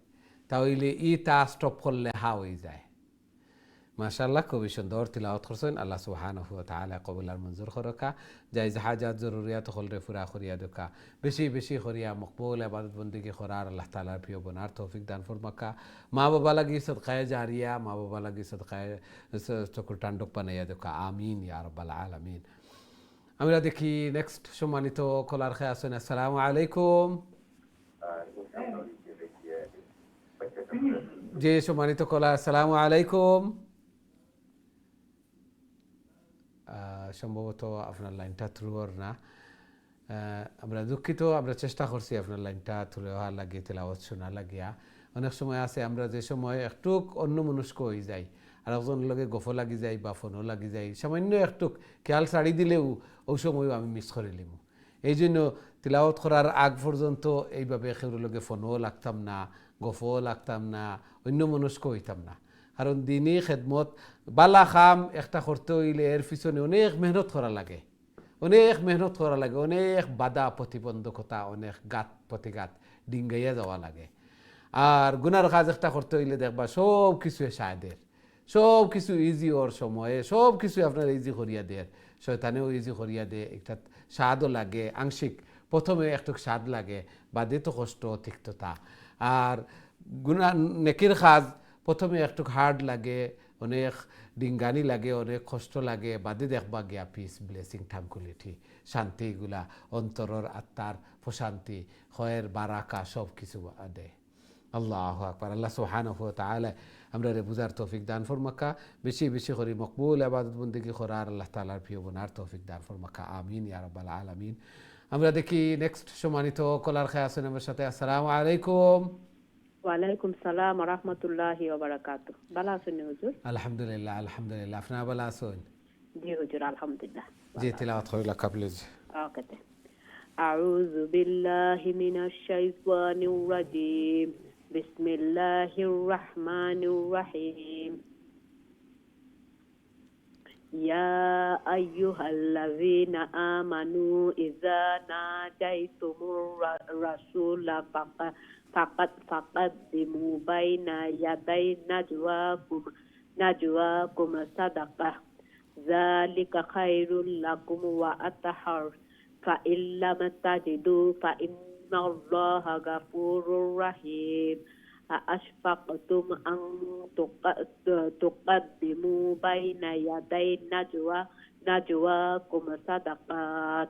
তাহলে ই তা স্টপ করলে হা হয়ে যায়। মাশাআল্লাহ, খুবই সুন্দর তিলাওয়াত করছেন। আল্লাহ সুবহানাহু ওয়া তাআলা কবুল আর মঞ্জুর করকা। জায়েজ হাজাত জরুরিয়াত হলরে পুরা করিয়া দেখা। বেশি বেশি করিয়া মকবুল ইবাদত বন্দেগী করার আল্লাহ তাআলার প্রিয় বোনার তৌফিক দান ফরমাকা। মা বাবা লাগি সদকায়ে জারিয়া, মা বাবা লাগি সদকায়ে চকুর টান্ডক বানাইয়া দেখা। আমিন ইয়া রাব্বাল আলামিন। আমরা দেখি নেক্সট সম্মানিত কলার খেয়ে আসুন। আসসালামু আলাইকুম। জি সম্মানিত কলা, আসসালামু আলাইকুম। সম্ভবত আপনার লাইনটা থ্রু ওর না, আমরা দুঃখিত। আমরা চেষ্টা করছি আপনার লাইনটা থ্রু হওয়ার লাগিয়ে তেলাওয়াত শোনা লাগিয়া। অনেক সময় আছে আমরা যে সময় একটু অন্য মনস্ক হয়ে যাই আর একজনের লগে গফ লাগি যায় বা ফোনও লাগি যায়, সামান্য একটু খেয়াল ছাড়ি দিলেও ওই সময়ও আমি মিস করে নিব। এই জন্য তিলাওয়াত করার আগ পর্যন্ত এইভাবে কেউর লগে ফোনও লাগতাম না, গফও লাগতাম না, অন্য মনস্ক হইতাম না। কারণ দিনই খেদমত বালা খাম একটা করতে হইলে এর পিছনে অনেক মেহনত করা লাগে, অনেক মেহনত করা লাগে, অনেক বাধা প্রতিবন্ধকতা, অনেক গাত প্রতিঘাত ডিঙ্গাইয়া যাওয়া লাগে। আর গুনার কাজ একটা করতে হইলে দেখবা সব কিছু সাহায্যের, সব কিছু ইজি ওর সময়ে সব কিছু আপনার ইজি করিয়া দেয়, শয়তানেও ইজি করিয়া দেয়। একটা স্বাদও লাগে আংশিক, প্রথমে একটু স্বাদ লাগে, বাদে তো কষ্ট তিক্ততা। আর গুনা নেকির কাজ প্রথমে একটু হার্ড লাগে, অনেক ডিঙ্গানি লাগে, অনেক কষ্ট লাগে, বাদে দেখবা গিয়া পিস ব্লেসিং ট্রাঙ্কুলিটি শান্তিগুলা অন্তরের আত্মার প্রশান্তি হয়ের বারাকা সব কিছু দেয়। আল্লাহ আকবার। আল্লাহ সুবহানাহু ওয়া তাআলা আমরা রে বুঝার তৌফিক দান ফরমাকা, বেশি বেশি করে মকবুল ইবাদত বন্দেগী করার আল্লাহ তাআলার প্রিয় বনার তৌফিক দান ফরমাকা, আমিন ইয়া রাব্বাল আলামিন। আমরা দেখি নেক্সট সম্মানিত কলার খায় আছেন আমার সাথে। আসসালামু আলাইকুম। ওয়ালাইকুম সালাম ওয়া রাহমাতুল্লাহি ওয়া বারাকাতুহু। ভালো আছেন হুজুর? আলহামদুলিল্লাহ আলহামদুলিল্লাহ, আপনারা ভালো আছেন? জি হুজুর, আলহামদুলিল্লাহ। জি, তিলাওয়াত করিলা প্লিজ। ওকে। আউযু বিল্লাহি মিনাশ শাইতানির রাজীম। বিসমিল্লাহির রাহমানির রাহিম। ইয়া আইয়ুহাল্লাযীনা আমানু ইযা নাজাইতুমুর রাসূলা ফাকাদ্দিমু বাইনা ইয়াদাই নাজওয়াকুম সাদাকাহ যালিকা খায়রুল লাকুম ওয়া আতহার ফাইন লাম তাজিদু ফাইন্নাল্লাহা গাফুরুর রাহিম। أأشفقتم أن تقدموا بين يدي نجواكم صدقات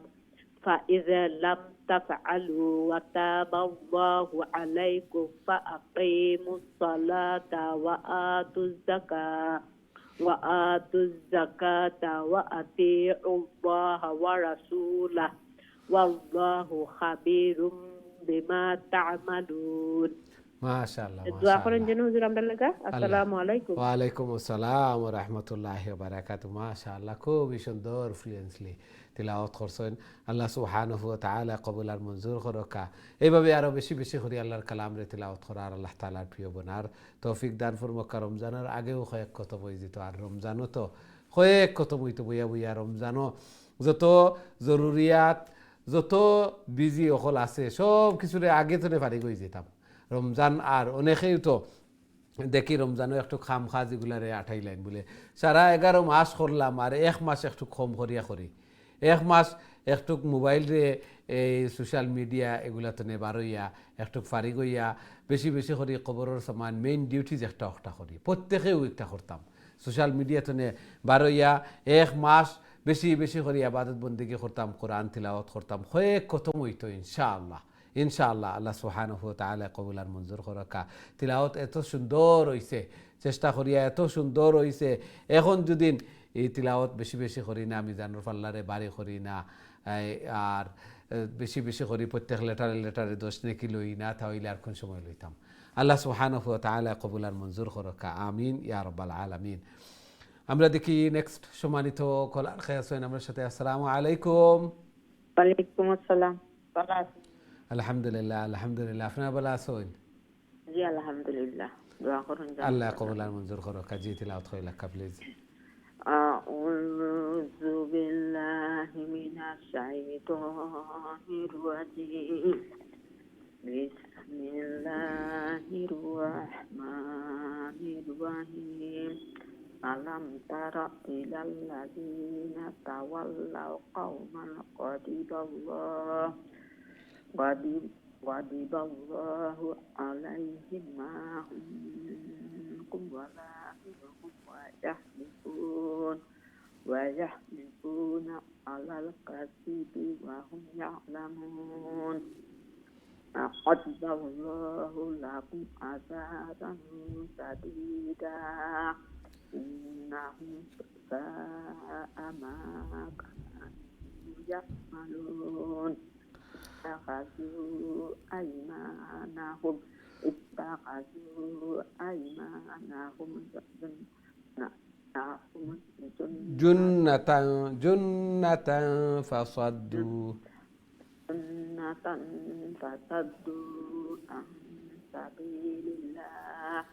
فإذا لم تفعلوا وتاب الله عليكم فأقيموا الصلاة وآتوا الزكاة وأطيعوا الله ورسوله والله خبير بما تعملون। মাশাআল্লাহ দোয়া করেন যেন হুজুর আমরা লাগা। আসসালামু আলাইকুম। ওয়া আলাইকুম আসসালাম ওয়া রাহমাতুল্লাহি ওয়া বারাকাতুহু। মাশাআল্লাহ, খুবই সুন্দর ফ্লুয়েন্সলি তিলাওয়াত করছেন। আল্লাহ সুবহানাহু ওয়া তাআলা কবুল আর মঞ্জুর করুকা। এইভাবে আরো বেশি বেশি করে আল্লাহর কালাম রে তিলাওয়াত করার আল্লাহ তাআলার প্রিয় বনার তৌফিক দান ফরমাকা। রমজানের আগেও কয়েক কত বই দিত, আর রমজানও তো কয়েক কত বই তো বইয়া বইয়া রমজানও যত জরুরিয়াত, যত বিজি অকল আছে সব কিছুরে আগে তো পারি গই যেতাম রমজান। আর অনেকেই তো দেখি রমজানও একটু খাম খা যেগুলারে আঠাইলেন বলে সারা 11 মাস করলাম আর 1 মাস একটু কম করিয়া করি, 1 মাস একটু মোবাইল রে এই সোশ্যাল মিডিয়া এগুলা তো নেবার হইয়া একটু ফারি গইয়া বেশি বেশি করি খবরের সমান মেইন ডিউটিজ একটা করি, প্রত্যেকেও একটা করতাম। সোশ্যাল মিডিয়া তো নে বারইয়া 1 মাস বেশি বেশি করি ইবাদত বন্দেগী করতাম, কোরআন তিলাওয়াত করতাম, কয়েক কতম হইতো ইনশাআল্লাহ ইনশাআল্লাহ। আল্লাহ সুবহানাহু ওয়া তাআলা কবুল আর মঞ্জুর করুকা। তিলাওয়াত এত সুন্দর হইছে, চেষ্টা করিয়া এত সুন্দর হইছে। এখন যদি এই তিলাওয়াত বেশি বেশি করি না, মিজানুর পাল্লারে বাড়ি করি না, আর বেশি বেশি করি প্রত্যেক লেটারে 10 নেকি লই না, তাহলে আর কোন সময় লইতাম। আল্লাহ সুবহানাহু ওয়া তাআলা কবুল আর মঞ্জুর করুকা, আমিন ইয়া রাব্বাল আলামিন। আমরা দেখি নেক্সট সম্মানিত কলার খায় আছেন আমার সাথে। আসসালামু আলাইকুম। ওয়ালাইকুম আসসালাম। ভালো আছেন? আলহামদুলিল্লাহ আলহামদুলিল্লাহ, আপনারা ভালো আছেন? জি আলহামদুলিল্লাহ। দোয়া করুন যেন। আল্লাহ কবুল আর মঞ্জুর করুক। জি তিলাওয়াত কইলা প্লিজ। আউযু বিল্লাহি মিনাশ শাইতানির রাজীম। বিসমিল্লাহির রাহমানির রাহিম। আলাম তারা ইলাল্লাযীনা তাওয়াল্লাউ কওমান غضب الله عليهم ما هم منكم ولا منهم ويحلفون على الكذب وهم يعلمون أعد الله لهم عذابا شديدا إنهم ساء ما كانوا يعملون اتخذوا أيمانهم جنة فصدوا عن سبيل الله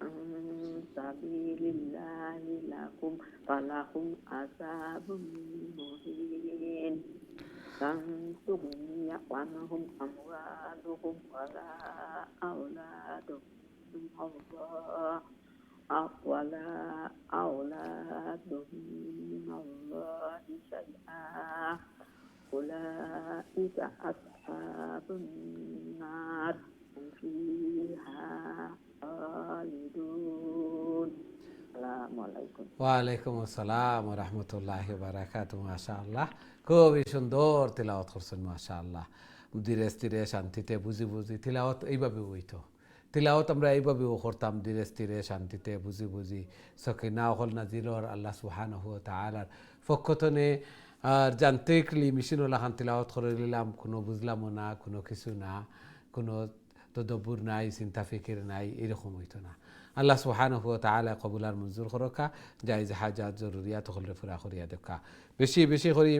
عن سبيل الله لكم فلهم عذاب مهين لن تغني عنهم أموالهم ولا أولادهم ولا أولادهم من الله شيئا أولئك أصحاب النار هم فيها خالدون السلام عليكم ওয়ালাইকুম আসসালাম ওয়া রাহমাতুল্লাহি ওয়া বারাকাতুহু মাশাআল্লাহ খুবই সুন্দর তিলাওয়াত করছেন মাশাআল্লাহ ধীরে স্থিরে শান্তিতে বুঝি বুঝি তিলাওয়াত এইভাবে হইতো তিলাওয়াত আমরা এইভাবেও করতাম ধীরে স্থিরে শান্তিতে বুঝি বুঝি সকিনা হল নাজিলর আল্লাহ সুবহানাহু ওয়া তাআলার পক্ষতনে আর যান্ত্রিকলি মেশিনওয়ালা খান তিলাওয়াত করে নিলাম কোনো বুঝলামও না কোনো কিছু না কোনো তদব্বুর নাই চিন্তা ফিকির নাই এরকম হইতো না আল্লাহ সুবহানাহু ওয়া তাআলা কবুল আর মঞ্জুর করকা জায়েজ হাজাত জরুরিয়াত হলে পুরা করিয়া দেখা বেশি বেশি করি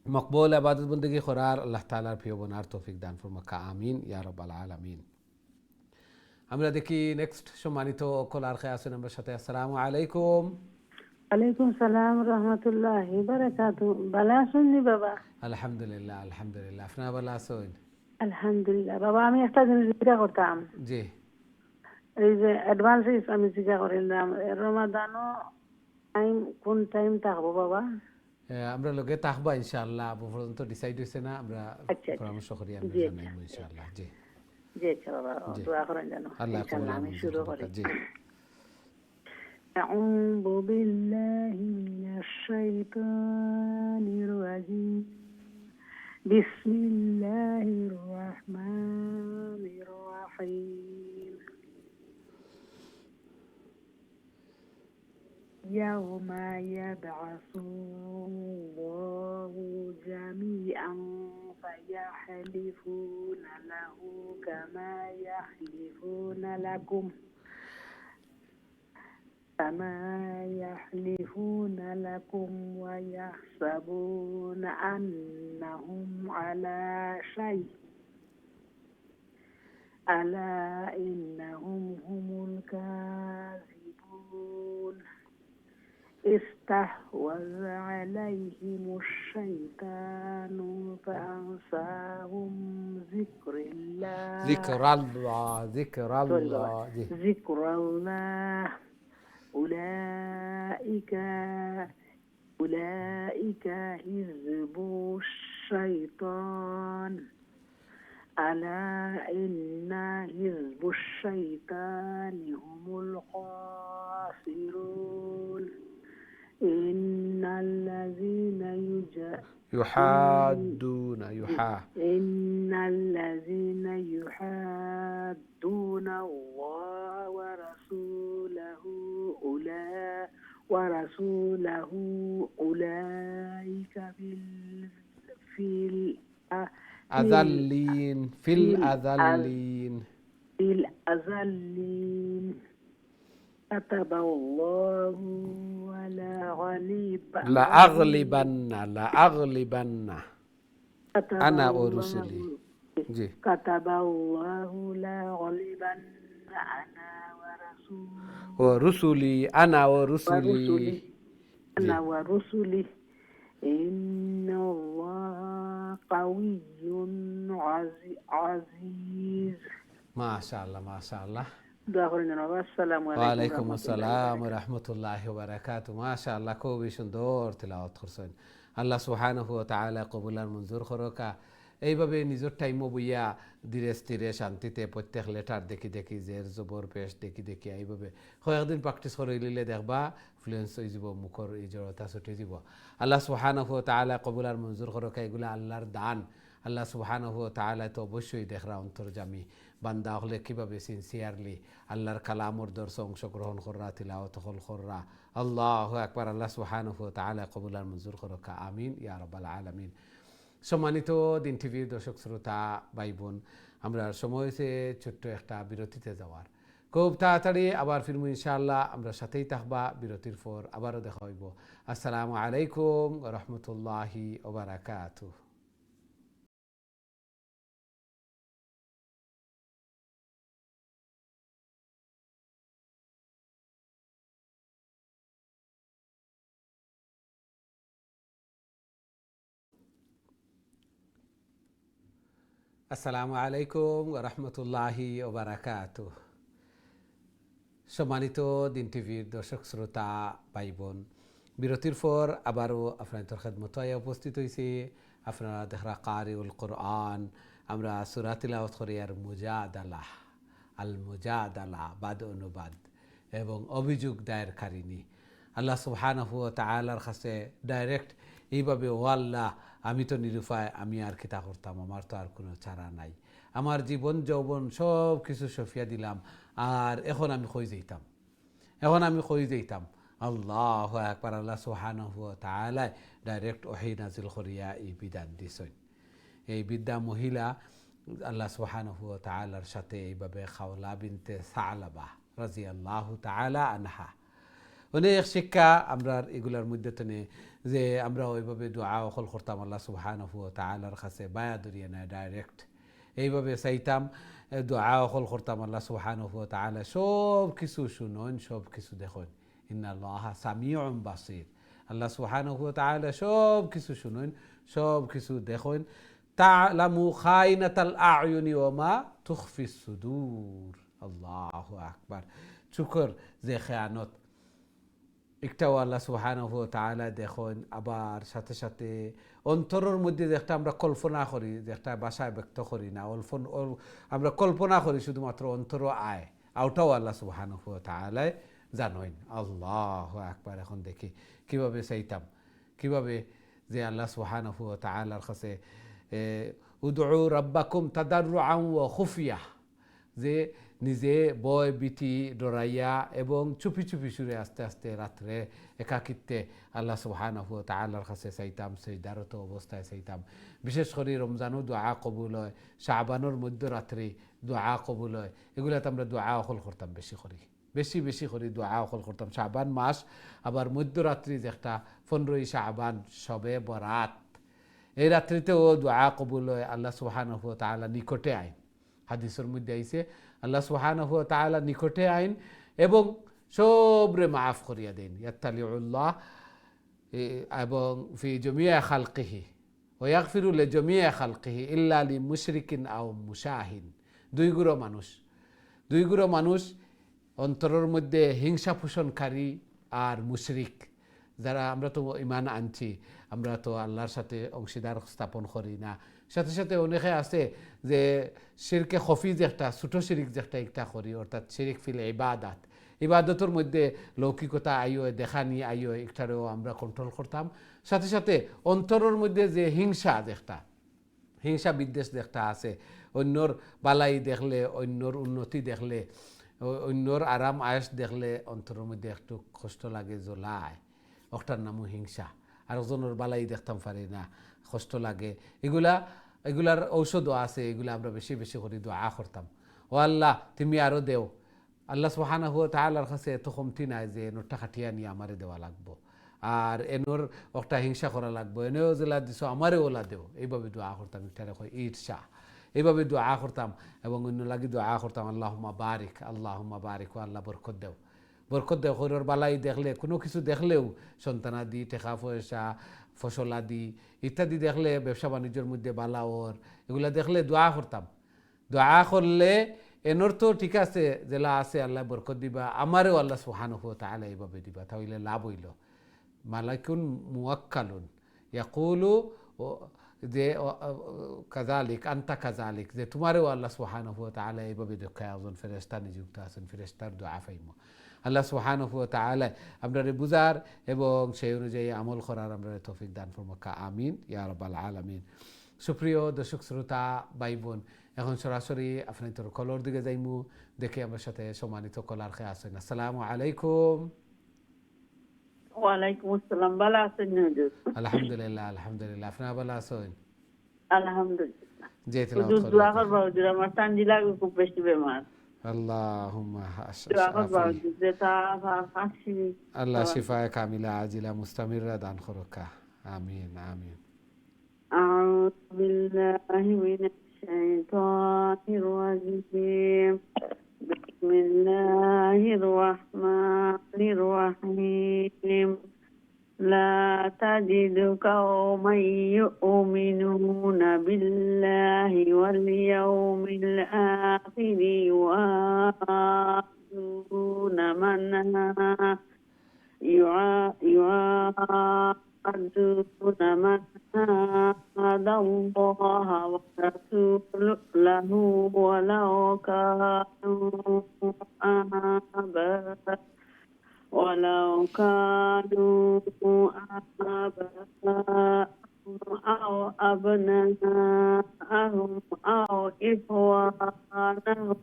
মকবুল ইবাদত বندگی করার আল্লাহ তাআলার প্রিয় বনার তৌফিক দান ফরমাকা আমিন ইয়া রাব্বাল আলামিন আমরা দেখি নেক্সট সম্মানিত কলার খেয়ে আছেন আমার সাথে আসসালামু আলাইকুম ওয়ালাইকুম সালাম রহমতুল্লাহি বারাকাতু ভালো আছেন নি বাবা? আলহামদুলিল্লাহ আলহামদুলিল্লাহ আপনারা ভালো আছেন? আলহামদুলিল্লাহ বাবা, আমি একটা জিনিস জিজ্ঞাসা করতাম। জি এই যে অ্যাডভান্স আমি জিজ্ঞাসা করিলাম, রমাদানও কোন টাইম থাকবো বাবা? আমরা লগে থাকবা ইনশাআল্লাহ আবু পর্যন্ত ডিসাইড হইছে না আমরা আচ্ছা, পরামর্শ করি আমরা জি, জানাইবো ইনশাআল্লাহ জি জি আচ্ছা বাবা, জি। দোয়া করেন যেন আল্লাহ ইনশাআল্লাহ আমি কবুল শুরু করুন। করি। জি أعوذ بالله من الشيطان الرجيم بسم الله الرحمن الرحيم يوم يبعث الله جميعا فيحلفون له كما يحلفون لكم ويحسبون أنهم على شيء ألا إنهم هم الكاذبون استحوذ عليهم الشيطان فأنساهم ذكر الله ذكر الله ذكر الله জি ذكر الله أولئك حزب الشيطان ألا إن حزب الشيطان هم الخاسرون إن الذين يحادون إن الذين يحادون الله ورسوله أولئك في الأذلين في الأذلين كتب الله لأغلبن أنا ورسلي জি كتب الله لأغلبن أنا ورسلي أنا ورسلي أنا ورسلي إن الله قوي عزيز ما شاء الله ما شاء الله السلام عليكم ওয়ালাইকুম আসসালাম ওয়া রাহমাতুল্লাহি ওয়া বারাকাতুহু মাশাআল্লাহ খুবই সুন্দর তিলাওয়াত করছেন আল্লাহ সুবহানাহু ওয়া তাআলা কবুল আর মঞ্জুর করুকা এইভাবে নিজের টাইমও বইয়া ধীরে স্থিরে শান্তিতে প্রত্যেক লেটার দেখি দেখি জের জবর পেশ দেখি দেখি এইভাবে কয়েকদিন প্র্যাকটিস করে লিলে দেখবা ফ্লুয়েন্স হয়ে যাব মুখর এই জড়তা ছুটে যাব আল্লাহ সুবহানাহু ওয়া তাআলা কবুল আর মঞ্জুর করুকা এগুলা আল্লাহর দান আল্লাহ সুবহানাহু ওয়া তাআলা তো অবশ্যই দেখরা অন্তর্জামী বান্দা হলে কীভাবে সিনসিয়ারলি আল্লাহর কালামর দর্শে অংশগ্রহণ কররা তিলাওয়াত হল কররা আল্লাহু আকবার আল্লাহ সুবহানাহু ওয়া তাআলা কবুল আর মঞ্জুর করুকা আমিন ইয়া রাব্বাল আলামিন সম্মানিত দিন টিভির দর্শক শ্রোতা ভাই বোন আমরা সময় হয়েছে ছোট্ট একটা বিরতিতে যাওয়ার খুব তাড়াতাড়ি আবার ফিরবো ইনশাআল্লাহ আমরা সাথেই থাকবা বিরতির পর আবারও দেখা হইব আসসালামু আলাইকুম ওয়া রাহমাতুল্লাহি ওয়া বারাকাতুহু আসসালামু আলাইকুম ওয়া রাহমাতুল্লাহি ওয়া বারাকাতুহু। সম্মানিত দিন টিভির দর্শক শ্রোতা ভাই বোন, বিরতির পর আবারও আপনাদের খেদমতে উপস্থিত হয়েছে আপনারা দেখরা কারিউল কোরআন। আমরা সূরা তিলাওয়াত করি আর মুজাদালা, আল মুজাদালা বাদ অনুবাদ এবং অভিযোগ দায়েরকারিনী। আল্লাহ সুবহানাহু ওয়া তাআলার কাছে ডাইরেক্ট এইভাবে, ও আল্লাহ, আমি তো নিরুপায়, আমি আর কিতা করতাম, আমার তো আর কোনো চারা নাই, আমার জীবন যৌবন সব কিছু সফিয়া দিলাম, আর এখন আমি কই যেতাম, এখন আমি কই যেতাম। আল্লাহু আকবার। আল্লাহ সুবহানাহু ওয়া তাআলা ডাইরেক্ট ওহী নাজিল করিয়া এই বিধান দিছেন। এই বিদ্যা মহিলা আল্লাহ সুবহানাহু ওয়া তাআলার সাথে এইভাবে খাওলা বিনতে সালাবা রাদিয়াল্লাহু তাআলা আনহা অনেক শিক্ষা আমরা এগুলার মধ্যে টেনে, যে আমরা ওইভাবে দোয়া অকল করতাম আল্লাহ সুবহানাহু ওয়া তাআলার কাছে বায়া দরিয়া নেয় ডাইরেক্ট এইভাবে চাইতাম, দোয়া অকল করতাম আল্লাহ সুবহানাহু ওয়া তাআলা সব কিছু শুনন, সব কিছু দেখুন। ইন্নাল্লাহা সামিউন বাসীর। আল্লাহ সুবহানাহু ওয়া তাআলা সব কিছু শুনুন, সব কিছু দেখুন। তা'লামু খাইনাতাল আ'য়ুনি ওয়া মা তুখফিস সুদূর। আল্লাহু আকবার। চুকর যে খেয়ানত একটাও আল্লাহ সুবহানাহু ওয়া তাআলা দেখুন। আবার সাথে সাথে অন্তরের মধ্যে যেটা আমরা কল্পনা করি, যেটা ভাষায় ব্যক্ত করি না, আমরা কল্পনা করি শুধুমাত্র অন্তর আয়, আউটাও আল্লাহ সুবহানাহু ওয়া তাআলা জানেন। আল্লাহু আকবার। এখন দেখি কিভাবে চাইতাম, কিভাবে যে আল্লাহ সুবহানাহু ওয়া তাআলার কাছে উদউ রাব্বাকুম তাদাররুআন ওয়া খুফিয়া, যে নিজে বয় বিটি ডরাইয়া এবং চুপি চুপি সুরে আস্তে আস্তে রাত্রে একাকিত্বে আল্লাহ সুবহানাহু ওয়া তাআলার কাছে চাইতাম, সিজদারত অবস্থায় চাইতাম। বিশেষ করে রমজানও দোয়া কবুল হয়, শাবানোর মধ্যরাত্রি দোয়া কবুল হয়, এগুলাতে আমরা দোয়া অকল করতাম বেশি করি, বেশি বেশি করে দোয়া অকল করতাম। শাবান মাস আবার মধ্যরাত্রি যেটা 15ই শাবান শবে বরাত, এই রাত্রিতেও দোয়া কবুল হয়, আল্লাহ সুবহানাহু ওয়া তাআলা নিকটে আইন। হাদিসের মধ্যে আইছে আল্লাহ সুবহানাহু ওয়া তাআলা নিকটে আইন এবং সবরে মাফ করিয়া দেন। ইয়াত্তালিউল্লাহ এবং ফি জামিয়া খালকিহি ওয়া ইয়াগফিরু লিজামিয়া খালকিহি ইল্লা লিমুশরিকিন আও মুশাহিন। দুই গুরো মানুষ অন্তরের মধ্যে হিংসা পোষণকারী আর মুশরিক, যারা আমরা তো ইমান আনছি, আমরা তো আল্লাহর সাথে অংশীদার স্থাপন করি না। সাথে সাথে অনেকে আছে যে শিরকে খফি যেটা ছোট শিরিক যেটা একটা করি, অর্থাৎ শিরিক ফিল ইবাদাত, ইবাদতের মধ্যে লৌকিকতা আইও, দেখা নিয়ে আইও, একটারেও আমরা কন্ট্রোল করতাম। সাথে সাথে অন্তরের মধ্যে যে হিংসা যেটা, হিংসা বিদ্বেষ যেটা আছে, অন্যর বালাই দেখলে, অন্যর উন্নতি দেখলে, অন্যর আরাম আয়েস দেখলে অন্তরের মধ্যে একটু কষ্ট লাগে, জ্বলায়, ওটার নামও হিংসা। আরেকজনের বালাই দেখতাম পারি না, কষ্ট লাগে। এগুলার ঔষধও আছে, এগুলা আমরা বেশি বেশি করে দোয়া করতাম। ও আল্লাহ, তুমি আরও দেও। আল্লাহ সুবহানাহু ওয়া তাআলার কাছে এত কমতি নাই যে এনোরটা খাটিয়া নিয়ে আমারে দেওয়া লাগবো, আর এনোর একটা হিংসা করা লাগবো, এনেও জেলা দিছ আমারে ওলা দেও। এইভাবে দোয়া করতাম, একটা ঈর্ষা, এইভাবে দোয়া করতাম এবং অন্য লাগি দোয়া করতাম আল্লাহুম্মা বারিক, আল্লাহুম্মা বারিক, ও আল্লাহ বরকত দেও, বরকত দেও। শরীর বালাই দেখলে, কোনো কিছু দেখলেও, সন্তানাদি, টাকা পয়সা, ফসলাদি ইত্যাদি দেখলে, ব্যবসা বাণিজ্যের মধ্যে বালা ওর, এগুলা দেখলে দোয়া করতাম। দোয়া করলে এনর তো ঠিক আছে, জেলা আছে, আল্লাহ বরকত দিবা, আমারও আল্লাহ সুবহানাহু ওয়া তাআলা এইভাবে দিবা, তাহলে লাভ হইল। মালাকুন মুওয়াক্কালুন ইয়াকুলু যে কাজালিক আনতা কাজালিক, যে তোমারও আল্লাহ সুবহানাহু ওয়া তাআলা এইভাবে দেখায়, একজন ফেরেশতা নিযুক্ত আছেন, ফেরেশতার দোয়া পাইমু। আল্লাহ সুবহানাহু ওয়া তাআলা আপনারে বুঝার এবং সেই অনুযায়ী আমল করার আমরা তৌফিক দান ফরমাক। আমিন ইয়া রাব্বাল আলামিন। সুপ্রিয় দর্শক শ্রোতা ভাই বোন, এখন সরাসরি আপনাদের কলর দিকে যাইমু, দেখে আমার সাথে সম্মানিত কলার খেয়ে আছেন। আসসালামু আলাইকুম। ওয়ালাইকুম আসসালাম। ভালো আছেন হুজুর? আলহামদুলিল্লাহ, আলহামদুলিল্লাহ। আপনারা ভালো আছেন? আলহামদুলিল্লাহ। জি, হুজুর দোয়া করবা হুজুর, আমার তানজিলা খুব বেশি বেমার। আল্লাহুম্মা দোয়া করবা হুজুর, যেটা হাসি আল্লাহ শিফায়ে কামিলা আজিলা মুস্তামিরা দান করুকা। আমিন আমিন। আউযু বিল্লাহি মিনাশ শাইতানির রাজিম। বিসমিল্লাহির রাহমানির রাহিম। لا تجد قوما يؤمنون بالله واليوم الآخر يعادون من هاد الله ورسوله ولو كانوا آباءهم أو أبناءهم أو إخوانهم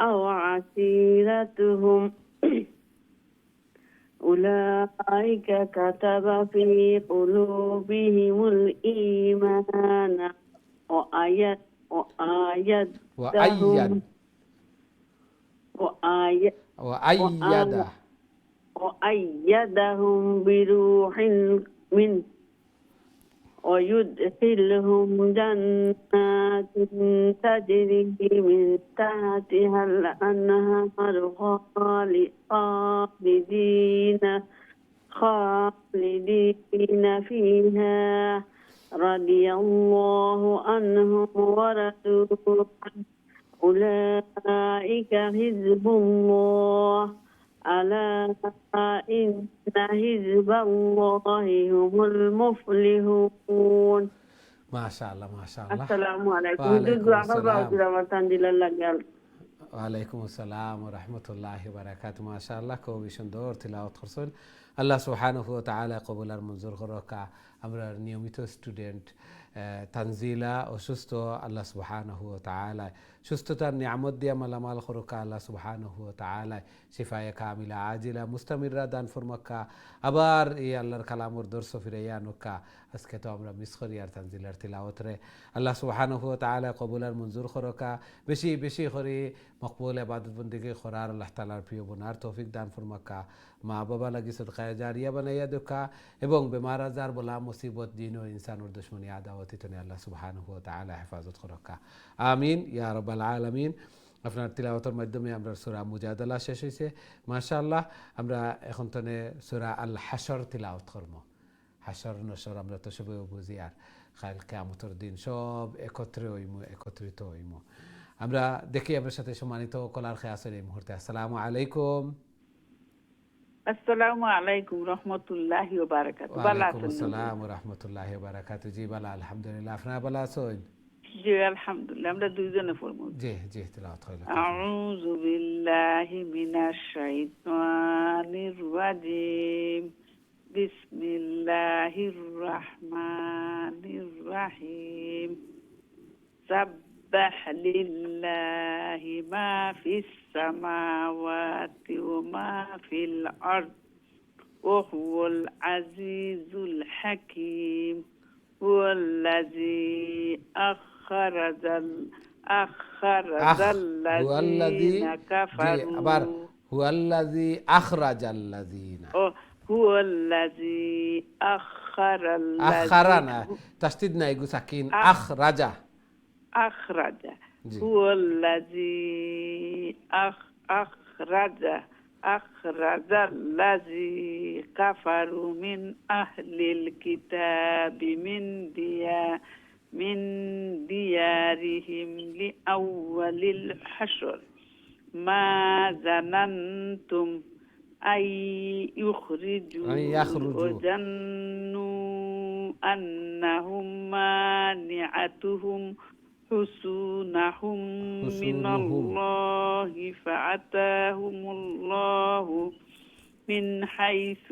أو عشيرتهم أولئك كتب في قلوبهم الإيمان وأيدهم بروح منه ويدخلهم جنات تجري من تحتها الأنهار خالدين فيها رضي الله عنهم ورضوا عنه أولئك حزب الله ألا إن حزب الله هم المفلحون. ما شاء الله ما شاء الله. السلام عليكم. ওয়ালাইকুম আসসালাম ওয়া রাহমাতুল্লাহি ওয়া বারাকাতুহু মাশাআল্লাহ খুবই সুন্দর তিলাওয়াত করছেন আল্লাহ সুবহানাহু ওয়া তাআলা কবুল আর মঞ্জুর করুকা আমরা নিয়মিত স্টুডেন্ট তানজিলা অসুস্থ আল্লাহ সুবহানাহু ওয়া তাআলা সুস্থতার নিয়ামত দিয়া মালামাল করুকা আল্লাহ সুবহানাহু ওয়া তাআলা শিফায়ে কামিলা আজিলা মুস্তামিররা দান ফরমাক্কা আবার এই আল্লাহর কালামর দর্শ ফিরাইয়া নুকা আজকে তো আমরা মিস করি আর তানজিলার তিলাওয়াত রে আল্লাহ সুবহানাহু ওয়া তাআলা কবুল আর মঞ্জুর করুকা বেশি বেশি করে মকবুল ইবাদত বন্দেগি করার আল্লাহ তাআলার প্রিয় বনার তৌফিক দান ফরমাক্কা মা বাবা লাগি সদকায়ে জারিয়া বানাইয়া দুকা এবং বেমার আজার বলা মুসিবত দিন ও ইনসানুর দুশমনী আদাওয়াতি তনে আল্লাহ সুবহানাহু ওয়া তাআলা হেফাজত করুকা আমিন ইয়া রাব্বাল আলামিন। আপনার তিলাওয়াতের মাধ্যমে আমরা সূরা মুজাদালা শেষ হয়েছে মাশাআল্লাহ। আমরা এখন তনে সূরা আল হাশর তিলাওয়াত করব। হাশর নশর আমরা তো সবাই বুঝি আর কাল কিয়ামতের দিন সব একত্রিত হইমু। আমরা দেখি আমার সাথে সম্মানিত কলার খেয়ে আছেন এই মুহূর্তে। আসসালামু আলাইকুম। আসসালামু আলাইকুম রহমতুল্লাহি ওয়া বারাকাতুহু। ওয়ালাইকুম আসসালাম ওয়া রাহমাতুল্লাহি ওয়া বারাকাতুহু। জি বালা আলহামদুলিল্লাহ। আপনারা ভালো আছেন? জি আলহামদুলিল্লাহ। আমরা দুইজনে পড়ব। জি জি তেলাওয়াত করেন। আউযু বিল্লাহি মিনাশ শাইতানির রাজিম। বিসমিল্লাহির রাহমানির রাহিম। সাব্বাহ লিল্লাহি মা ফিস সামাওয়াতি ওয়া মা ফিল আরদ ওয়া হুয়াল আজিজুল হাকীম। হুয়াল্লাযী আখরাজাল্লাযীনা কাফারু। আবার হুয়াল্লাযী আখরাজাল্লাযীনা। হুয়াল্লাযী আখরানা তাসদীদ নাই গো সাকিন আখরাজা। হুয়াল্লাযী আখরাজাল্লাযী কাফারু মিন আহলিল কিতাবি মিন দিয়ারিহিম লিআউয়ালিল হাশর মা জানান্তুম আই ইখরিজু ওয়া জান্নু আন্নাহুম মানিআতুহুম حسونهم من الله فأتاهم الله من حيث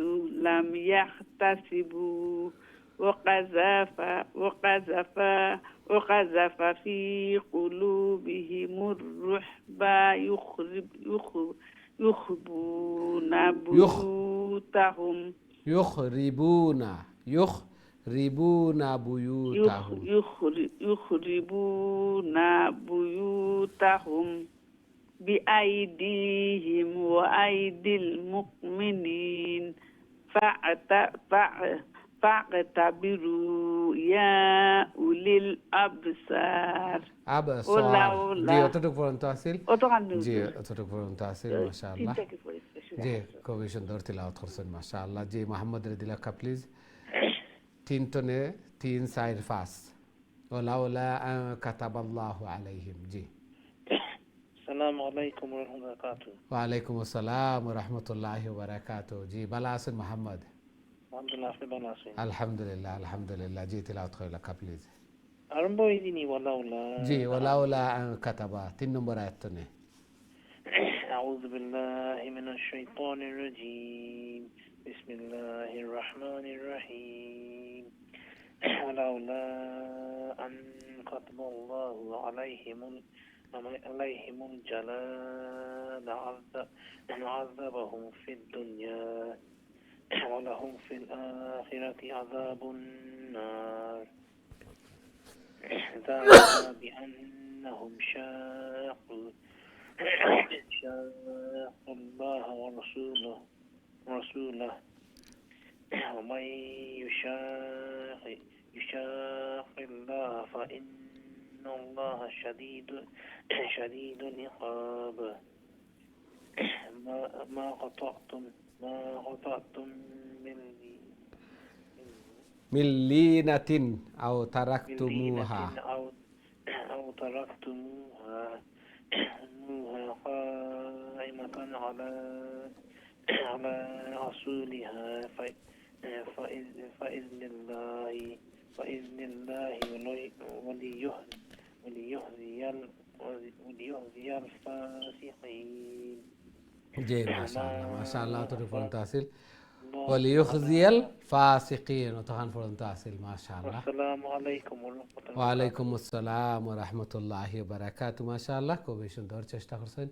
لم يحتسبوا وقذف في قلوبهم الرعب يخربون بيوتهم يخربون بيوتهم بأيديهم وأيدي المؤمنين فاعتبروا يا أولي الأبصار। জি অতটুকু পর্যন্ত আসিল। জি অতটুকু পর্যন্ত আসিল মাশাআল্লাহ। জি খুবই সুন্দর তিলাওয়াত করছেন মাশাআল্লাহ। জি মোহাম্মদ রেদিলাকা প্লিজ। তিন টনে 3 4 5 ওলাউলা কাতাবাল্লাহু আলাইহিম। জি, আসসালামু আলাইকুম ওয়া রাহমাতুল্লাহি ওয়া বারাকাতুহু। ওয়ালাইকুম আসসালাম ওয়া রাহমাতুল্লাহি ওয়া বারাকাতুহু। জি, ভালো আছেন মোহাম্মদ? আলহামদুলিল্লাহ, আপনি ভালো আছেন? আলহামদুলিল্লাহ আলহামদুলিল্লাহ। জি, তিলাওয়াত করে লেখা প্লিজ। আরম্ভ হয়ে দিনি ওয়ালাউলা। জি, ওলাউলা কাতাবা 3 নম্বর আয়াত টনে। আউযু বিল্লাহি মিনাশ শাইতানির রাজীম। বিসমিল্লাহির রাহমানির রাহিম। ওয়ালাউলা আন কাতাবাল্লাহু আলাইহিমুল জালাল আযাবাহুম ফিদ দুনিয়া ওয়া লাহুম ফিল আখিরাতি আযাবুন নার। ذلك بأنهم شاقوا الله ورسوله ومن يشاق الله فإن الله شديد العقاب. ما قطعتم من لينة أو تركتموها أو تركتموها قائمة على أصولها فإذن الله وليخزي الفاسقين. جي ما شاء الله ترفون تحصيل وليخزي الفاسقين وتخان فرون تحصيل ما شاء الله. السلام عليكم ورحمة الله. ওয়ালাইকুম আসসালাম ওয়া রাহমাতুল্লাহি ওয়া বারাকাতুহু। মাশাআল্লাহ, খুবই সুন্দর চেষ্টা করছেন।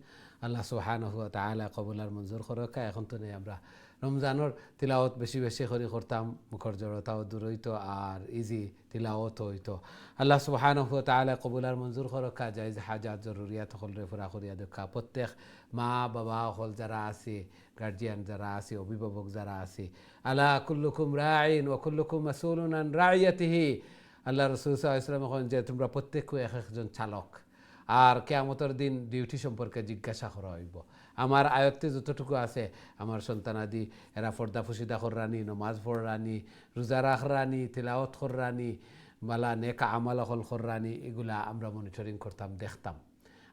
আল্লাহ সুবহানাহু ওয়া তাআলা কবুল আর মঞ্জুর করুক। এখন তো নেই আমরা রমজানের তিলাওয়াত বেশি বেশি করে করতাম, মুখর জড়তাও দূর হইতো আর ইজি তিলাওয়াত হইতো। আল্লাহ সুবহানাহু ওয়া তাআলা কবুল আর মঞ্জুর করুক। জায়েজ হাজাত জরুরিয়াত হলরে পুরা করিয়া দেখা। প্রত্যেক মা বাবা হল যারা আছে, গার্জিয়ান যারা আছে, অভিভাবক যারা আছে, আলা কুল্লুকুম রাঈন ওয়া কুল্লুকুম মাসউলুন আন রাইয়াতিহি। আল্লাহ রাসূল সাল্লাল্লাহু আলাইহি ওয়াসাল্লাম বলেন যে তোমরা প্রত্যেকে এক একজন চালক, আর কিয়ামতের দিন ডিউটি সম্পর্কে জিজ্ঞাসা করা হইব। আমার আয়ত্তে যতটুকু আছে, আমার সন্তানাদি এরা পর্দা ফুসিদা কররানি, নমাজ পড়রানি, রোজা রাখরানি, তিলাওয়াত কররানি, বালা নেক আমাল হল কররানি, এগুলা আমরা মনিটরিং করতাম, দেখতাম।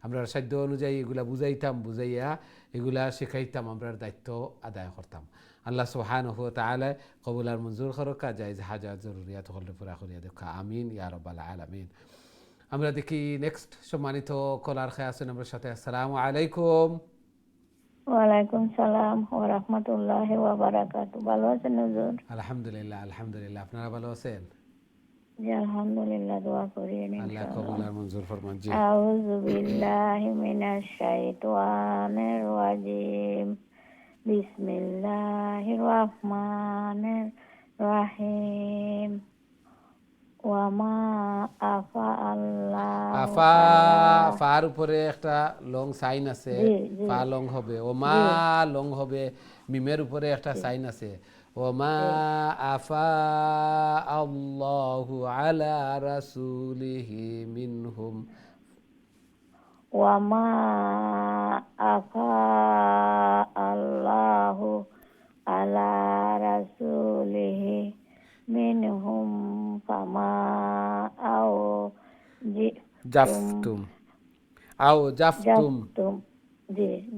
আমরা সাধ্য অনুযায়ী এগুলা বুঝাইয়া এগুলা শেখাইতাম, আমরা দায়িত্ব আদায় করতাম। আল্লাহ সুবহানাহু ওয়া তাআলা কবুল আর মঞ্জুর করুক। জায়েজ হাজাত জরুরিয়াত হলে পুরা করিয়া দেখা। আমিন ইয়া রাব্বাল আলামিন। আমরা দেখি নেক্সট সম্মানিত কলার খেয়ে আছেন আমার সাথে। আসসালামু আলাইকুম। ওয়ালাইকুম সালাম ওয়া রাহমাতুল্লাহি ওয়া বারাকাতুহু। ভালো আছেন হুজুর? আলহামদুলিল্লাহ আলহামদুলিল্লাহ। আপনারা ভালো আছেন? জি আলহামদুলিল্লাহ, দোয়া করি আল্লাহ কবুল আর মঞ্জুর ফরমান। জি, আউযু বিল্লাহি মিনাশ শাইতানির রাজীম। বিসমিল্লাহির রহমানির রহিম। ওয়া মা আফা আল্লাহ ফার উপরে একটা লং সাইন আছে, ফা লং হবে, ও মা লং হবে, মিমের উপরে একটা সাইন আছে। ও মা আফা আল্লাহু আলা রাসূলিহি মিনহুম। ওয়া মা আফা আল্লাহু আলা রাসূলিহি মিনহুম ফামা আও জাফতুম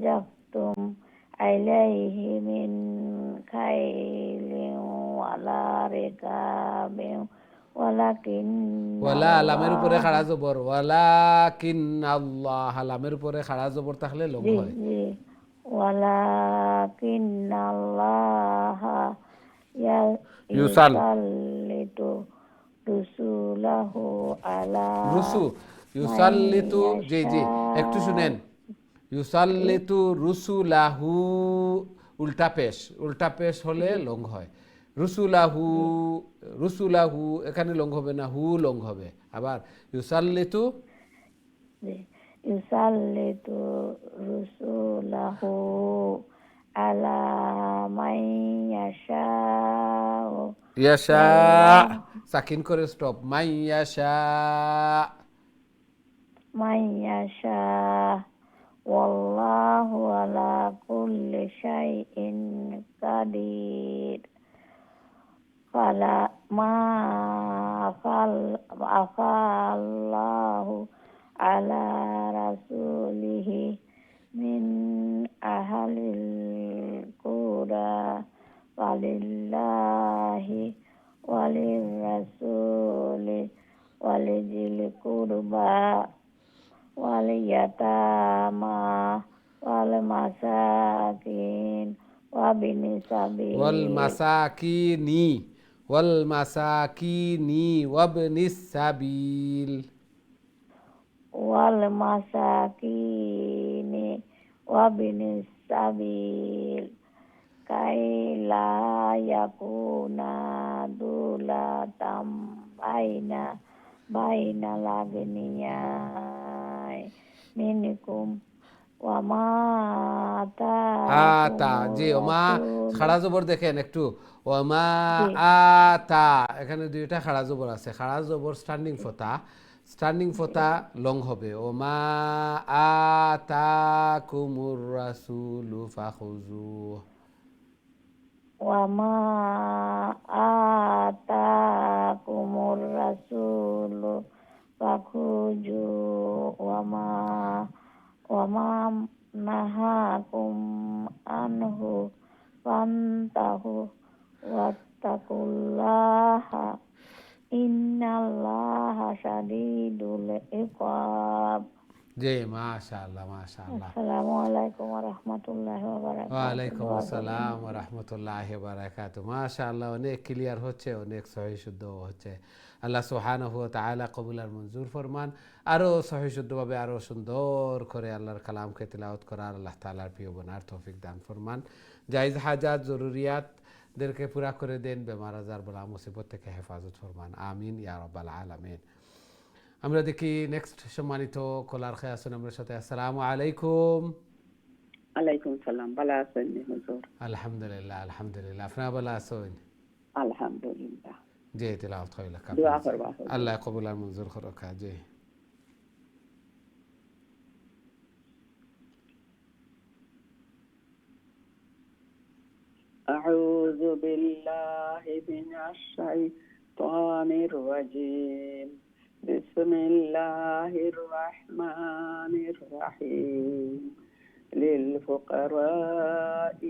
জাফতুম আলাইহি মিন খাইলিন ওয়ালা রিকাবিন ওয়ালা লামের উপরে খাড়া জবর, ওয়ালাকিন আল্লাহ লামের উপরে খাড়া জবর থাকলে লং হয়। ওয়ালাকিন আল্লাহ ইউসাল্লিতু রুসুলাহু আলা ইউসাল্লিতু। জি জি, একটু শুনেন। ইউসাল্লিতু রুসুলাহু উল্টা পেশ হলে লং হয়। রুসুলাহু এখানে লং হবে না, হু লং হবে। আবার ইউসাল্লিতু রুসুলাহু আলা মান ইয়াশা সাকিন করে স্টপ। মান ইয়াশা ওয়াল্লাহু আলা কুল্লি শাইইন কাদির। ফালা মা আফাল্লাহু আলা রাসূলিহি মিন আহলিল কুরা ওয়ালিল্লাহি ওয়ালির রাসূলি ওয়ালিজিল কুরবা ওয়াল ইয়াতামা ওয়াল মাসাকিন ওয়াবিনি সাবিল والمساكين وابن السبيل وابن السبيل كي لا يكون دولة بين الأغنياء منكم وما আতা জি ওমা খাড়া জবর দেখেন একটু ওমা জি। আতা এখানে দুইটা খাড়া জবর আছে খাড়া জবর স্ট্যান্ডিং ফতা লং হবে ওমা আতাকুমুর রাসূলু ফাখুযুহু وما آتاكم الرسول فخذوه وما نهاكم عنه فانتهوا واتقوا الله إن الله شديد العقاب জি মাশাআল্লাহ মাশাআল্লাহ আসসালামু আলাইকুম ওয়া রাহমাতুল্লাহি ওয়া বারাকাতুহু ওয়ালাইকুম আসসালাম ওয়া রাহমাতুল্লাহি ওয়া বারাকাতুহু মাশাআল্লাহ অনেক ক্লিয়ার হচ্ছে অনেক সহি শুদ্ধ হচ্ছে আল্লাহ সুবহানাহু ওয়া তাআলা কবুল আর মঞ্জুর ফরমান আরো সহি শুদ্ধভাবে আরো সুন্দর করে আল্লাহর কালামকে তিলাওয়াত করার আল্লাহ তাআলার প্রিয় বানার তৌফিক দান ফরমান জায়েজ হাজাত জরুরিয়াতদেরকে পুরা করে দেন বেমার আজার বলা মুসিবত থেকে হেফাজত ফরমান আমিন ইয়া রাব্বাল আলামিন আমরা দেখি নেক্সট সম্মানিত কলার খেয়ে আসুন আমার সাথে আসসালামু আলাইকুম আলাইকুম সালাম ভালো আছেন হুজুর? আলহামদুলিল্লাহ আলহামদুলিল্লাহ আপনারা ভালো আছেন? আলহামদুলিল্লাহ। জি তিলাওয়াত হইল দোয়া করবা হুজুর। আল্লাহ কবুল আর মঞ্জুর করুক জি أعوذ بالله من الشيطان الرجيم بسم الله الرحمن الرحيم للفقراء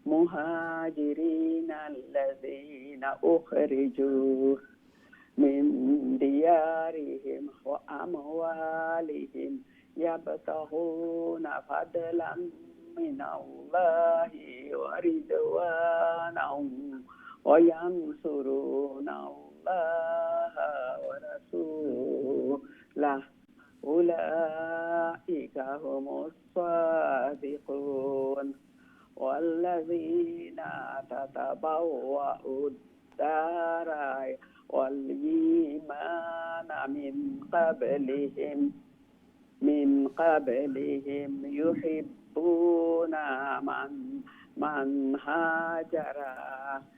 المهاجرين الذين أخرجوا من ديارهم وأموالهم يبتغون فضلا من الله ورضوانا وينصرون الله ورسوله أولئك هم الصادقون والذين تتبوأوا الدار والإيمان من قبلهم يحبون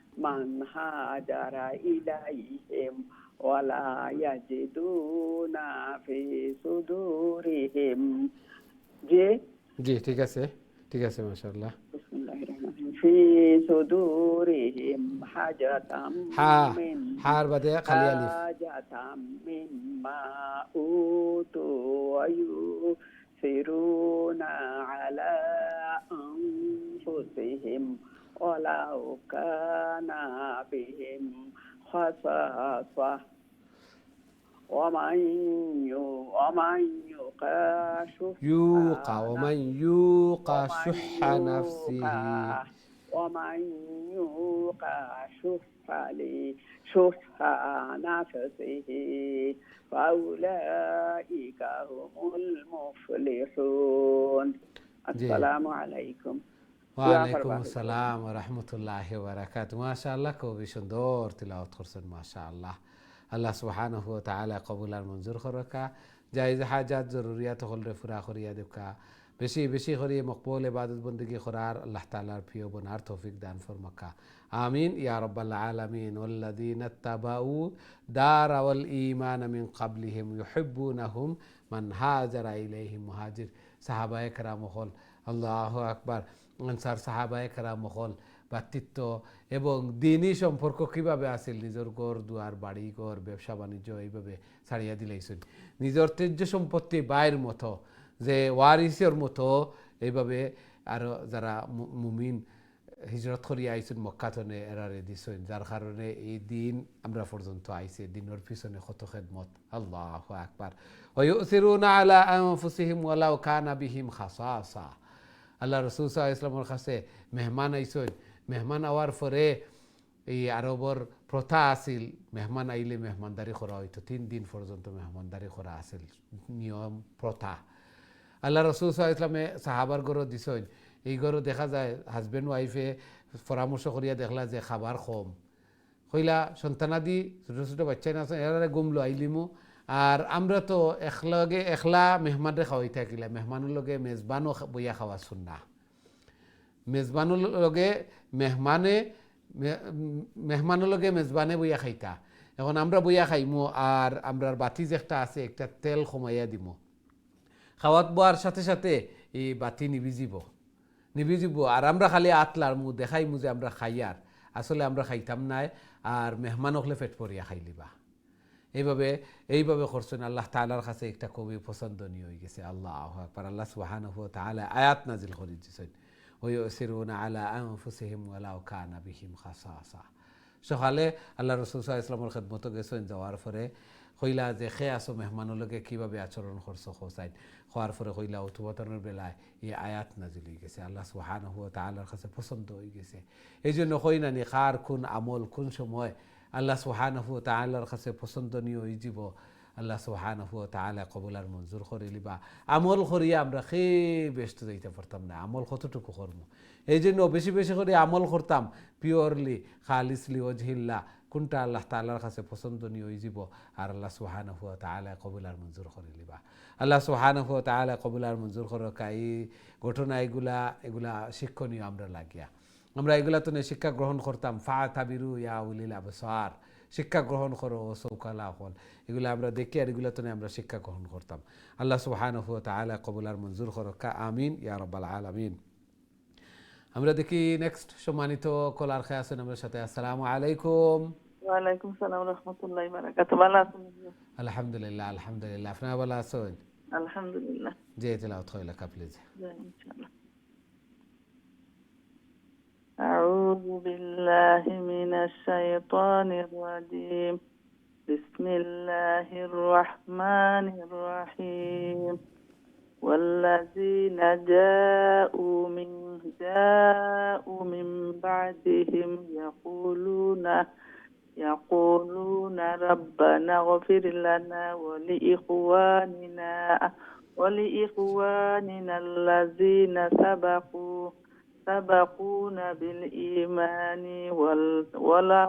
من هاجر إليهم ولا يجدون في صدورهم জি ঠিক আছে মাশাআল্লাহ বিসমিল্লাহির রহমানির রহিম في صدورهم حاجة হার বাদে খালি আলিফ حاجة مما أوتوا ويؤثرون على أنفسهم ولو كان بهم خصاصة ومن يوق شح نفسه فأولئك هم المفلحون السلام عليكم ওয়ালাইকুম আসসালাম ওয়া রাহমাতুল্লাহি ওয়া বারাকাতুহু মাশাআল্লাহ খুবই সুন্দর তিলাওয়াত করছেন মাশাআল্লাহ আল্লাহ সুবহানাহু ওয়া তাআলা কবুল আর মঞ্জুর করুকা জায়েজ হাজাত জরুরিয়াত হলরে পুরা করিয়া দেকা বেশি বেশি করে মকবুল ইবাদত বندگی করার আল্লাহ তাআলার প্রিয় বনার তৌফিক দান ফরমাকা আমিন ইয়া রাব্বাল আলামিন ওয়াল্লাযীনা তাবাউ দার ওয়াল ঈমান মিন ক্বাবলিহিম ইউহিব্বুনাহুম মান হাজারা ইলাইহিম মুহাজির সাহাবায়ে কেরাম হল আল্লাহু আকবার আনসার সাহাবায়ে কেরাম হল ভ্রাতৃত্ব এবং দিনই সম্পর্ক কীভাবে আসিল, নিজের ঘর দুয়ার বাড়ি ঘর ব্যবসা বাণিজ্য এইভাবে ছাড়িয়া দিলাইছেন, নিজের ঐতিহ্য সম্পত্তি বাইর মতো যে ওয়ারিসের মতো এইভাবে আরও যারা মুমিন হিজরত করিয়া আইসেন মক্কাতনে এরারে দিছেন, যার কারণে এই দিন আমরা পর্যন্ত আইছে, দিনের পিছনে কত খেদমত। আল্লাহু আকবার। ওয়ায়ুসিরুনা আলা আনফুসিহিম ওয়ালাউ কানা বিহিম খাসাসা। আল্লাহ রাসূল সাল্লাল্লাহু আলাইহি ওয়াসাল্লামের কাছে মেহমান আইসেন, মেহমান আওয়ার পরে এই আরবর প্রথা আছিল মেহমান আইলে মেহমানদারি করা হইতো, 3 দিন পর্যন্ত মেহমানদারি করা আছিল নিয়ম প্রথা। আল্লাহ রাসূল সাল্লাল্লাহু আলাইহি ওয়াসাল্লামে সাহাবার ঘরও দিছেন, এই ঘরও দেখা যায় হাজব্যান্ড ওয়াইফে পরামর্শ করিয়া দেখলা যে খাবার কম, কইলা সন্তানাদি ছোটো ছোটো বাচ্চাই না এরা গুমলো আইলিমু, আর আমরা তো একলা মেহমানরে খাওয়াই থাকিলা, মেহমানের লগে মেজবানও বইয়া খাওয়া শুননা, মেজবানের লগে মেহমানের লগে মেজবানে বইয়া খাইতা। এখন আমরা বইয়া খাইমু আর আমরার বাতি যে একটা আছে একটা তেল কমাইয়া দিমু, খাওয়াত বোয়ার সাথে সাথে এই বাতি নিভিজিব আর আমরা খালি আতলার মু দেখাইমু যে আমরা খাইয়ার, আসলে আমরা খাইতাম নাই আর মেহমান হলে পেট পরিয়া খাইলিবা। এইভাবে করছেন। আল্লাহ তাআলার কাছে একটা খুবই পছন্দনীয় হয়ে গেছে। আল্লাহু আকবার। আল্লাহ সুবহানাহু ওয়া তাআলা আয়াত নাজিল করে দিয়েছেন, ওয়ায়ুসিরুনা আলা আনফুসিহিম ওয়ালাউ কানা বিহিম খাসাসা। সকালে আল্লাহ রাসূল সাল্লাল্লাহু আলাইহি ওয়াসাল্লামের খেদমতে গেছেন, যাওয়ার পরে কইলা যে খে আসো মেহমানের লগে কীভাবে আচরণ করছো হোসাইন, হওয়ার পরে কইলা উঠুবতনের বেলায় এই আয়াত নাজিল হয়ে গেছে, আল্লাহ সুবহানাহু ওয়া তাআলার কাছে পছন্দ হয়ে গেছে। এই জন্য কইনা নি কার কোন আমল কোন সময় আল্লাহ সুবহানাহু ওয়া তাআলার কাছে পছন্দনীয় হয়ে যাব, আল্লাহ সুবহানাহু ওয়া তাআলা কবুল আর মঞ্জুর করে লিবা। আমল করিয়া আমরা ব্যস্ত যাইতে পারতাম না, আমল কতটুকু করবো, এই জন্য বেশি বেশি করে আমল করতাম পিওরলি খালিসলি ওয়াজহিল্লাহ, কোনটা আল্লাহ তাআলার কাছে পছন্দনীয় হয়ে যাব আর আল্লাহ সুবহানাহু ওয়া তাআলা কবুল আর মঞ্জুর করে লিবা। আল্লাহ সুবহানাহু ওয়া তাআলা কবুল আর মঞ্জুর করকা। এই ঘটনা এগুলা শিক্ষণীয় আমরা লাগিয়া, আমরা এগুলা তো শিক্ষা গ্রহণ করতাম। ফাতাবিরু ইয়া উলিল আবসার, শিক্ষা গ্রহণ করো সৌকালা হল, এগুলো আমরা দেখি আর এগুলো তো আমরা শিক্ষা গ্রহণ করতাম। আল্লাহ সুবহানাহু ওয়া তাআলা কবুল আর মঞ্জুর করকা, আমিন ইয়া রাব্বাল আলামিন। আমরা দেখি নেক্সট সম্মানিত কলার খেয়ে আছেন আমার সাথে। আসসালামু আলাইকুম। ওয়ালাইকুম সালাম রাহমাতুল্লাহি ওয়া বারাকাতুহু। ভালো আছেন? আলহামদুলিল্লাহ আলহামদুলিল্লাহ, আপনারা ভালো আছেন? আলহামদুলিল্লাহ। জি তেলাওয়াত কইলা কা প্লিজ। জি ইনশাআল্লাহ। আউযু বিল্লাহি মিনাশ শাইতানির রাজীম। বিসমিল্লাহির রাহমানির রাহিম। والذين جاءوا من بعدهم يقولون ربنا اغفر لنا ولإخواننا الذين سبقونا بالإيمان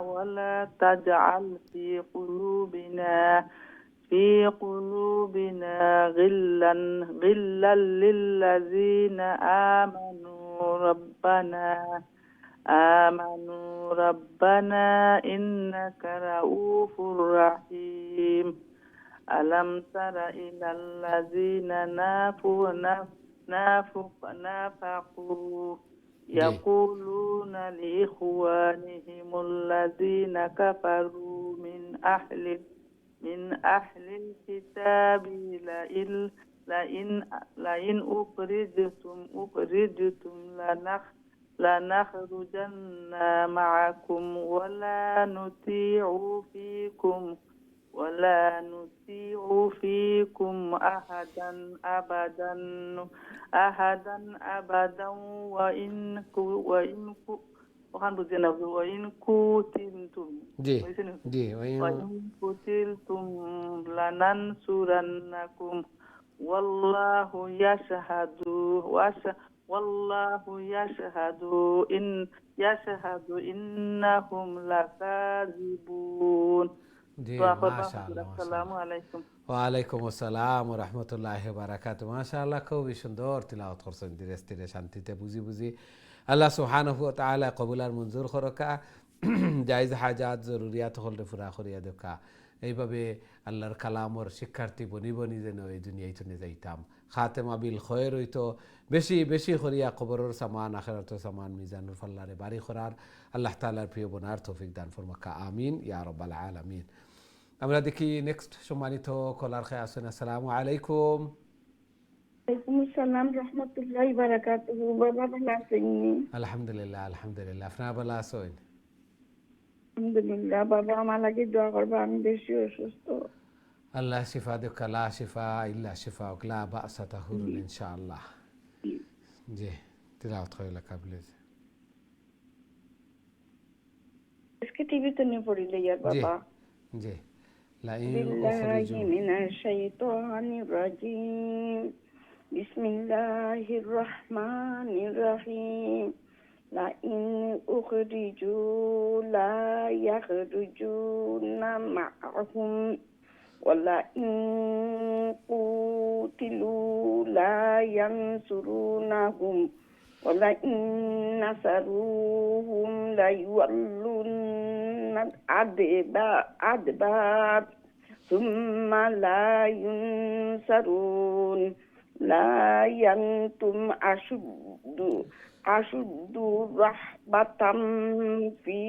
ولا تجعل في قلوبنا غلا للذين آمنوا ربنا إنك رؤوف رحيم. ألم تر إلى الذين نافقوا يقولون لإخوانهم الذين كفروا من أهل الكتاب لئن أخرجتم لنخرجن معكم ولا نطيع فيكم أحدا أبدا وإن قتلتم لننصرنكم والله يشهد إنهم لكاذبون. আসসালামু আলাইকুম। ওয়ালাইকুম আসসালাম ওয়া রাহমাতুল্লাহি ওয়া বারাকাতুহু। মাশাআল্লাহ, খুবই সুন্দর তিলাওয়াত করছেন, ধীরে ধীরে শান্তিতে বুঝি। আল্লাহ সুবহানাহু ওয়া তাআলা কবুল আর মঞ্জুর করকা, জায়েজ হাজাত জরুরিয়াত হলরে পুরা করিয়া দেখা। এইভাবে আল্লাহর কালামর শিক্ষার্থী বনি বনি যেন এই দুনিয়ায় চলে যাইতাম খাতেমা বিল খয়ের হইতো বেশি বেশি করিয়া কবরের সামান আখিরাতের সামান মিজানুর ফাল্লারে বাড়ি করার আল্লাহ তাআলার প্রিয় বনার তৌফিক দান ফরমাকা আমিন ইয়া রাব্বাল আলামিন। আমরা দেখি নেক্সট সম্মানিত কলার খেয়ে আসেন। আসসালামু আলাইকুম। ওয়ালাইকুম আসসালাম রহমতুল্লাহি ওয়া বারাকাতুহু। বাবা ভালো আছেন? আলহামদুলিল্লাহ আলহামদুলিল্লাহ, আপনারা ভালো আছেন? আলহামদুলিল্লাহ। বাবা আমার লাগে দোয়া করবা, আমি বেশি অসুস্থ। আল্লাহ শিফা দেখ, লা শিফা ইল্লা শিফা লা বাসা তাহুরুন ইনশাআল্লাহ। জি তিলাওয়াত কইলা কাবলিজ। इसके टीवी तो नहीं पड़ी ले यार জি बाबा। জি লা ইন बिल्लाहि मिनश शैतानिर रजीम। बिस्मिल्लाहिर रहमानिर रहीम। ला इन उखरिजू ला यखरुजूना मअहुम वला इन कुतिलू ला यंसुरूनहुम वला इन नसरूहुम ला युवल्लुन अदबार ثم لا ينصرون لا ينتم أشد رهبة في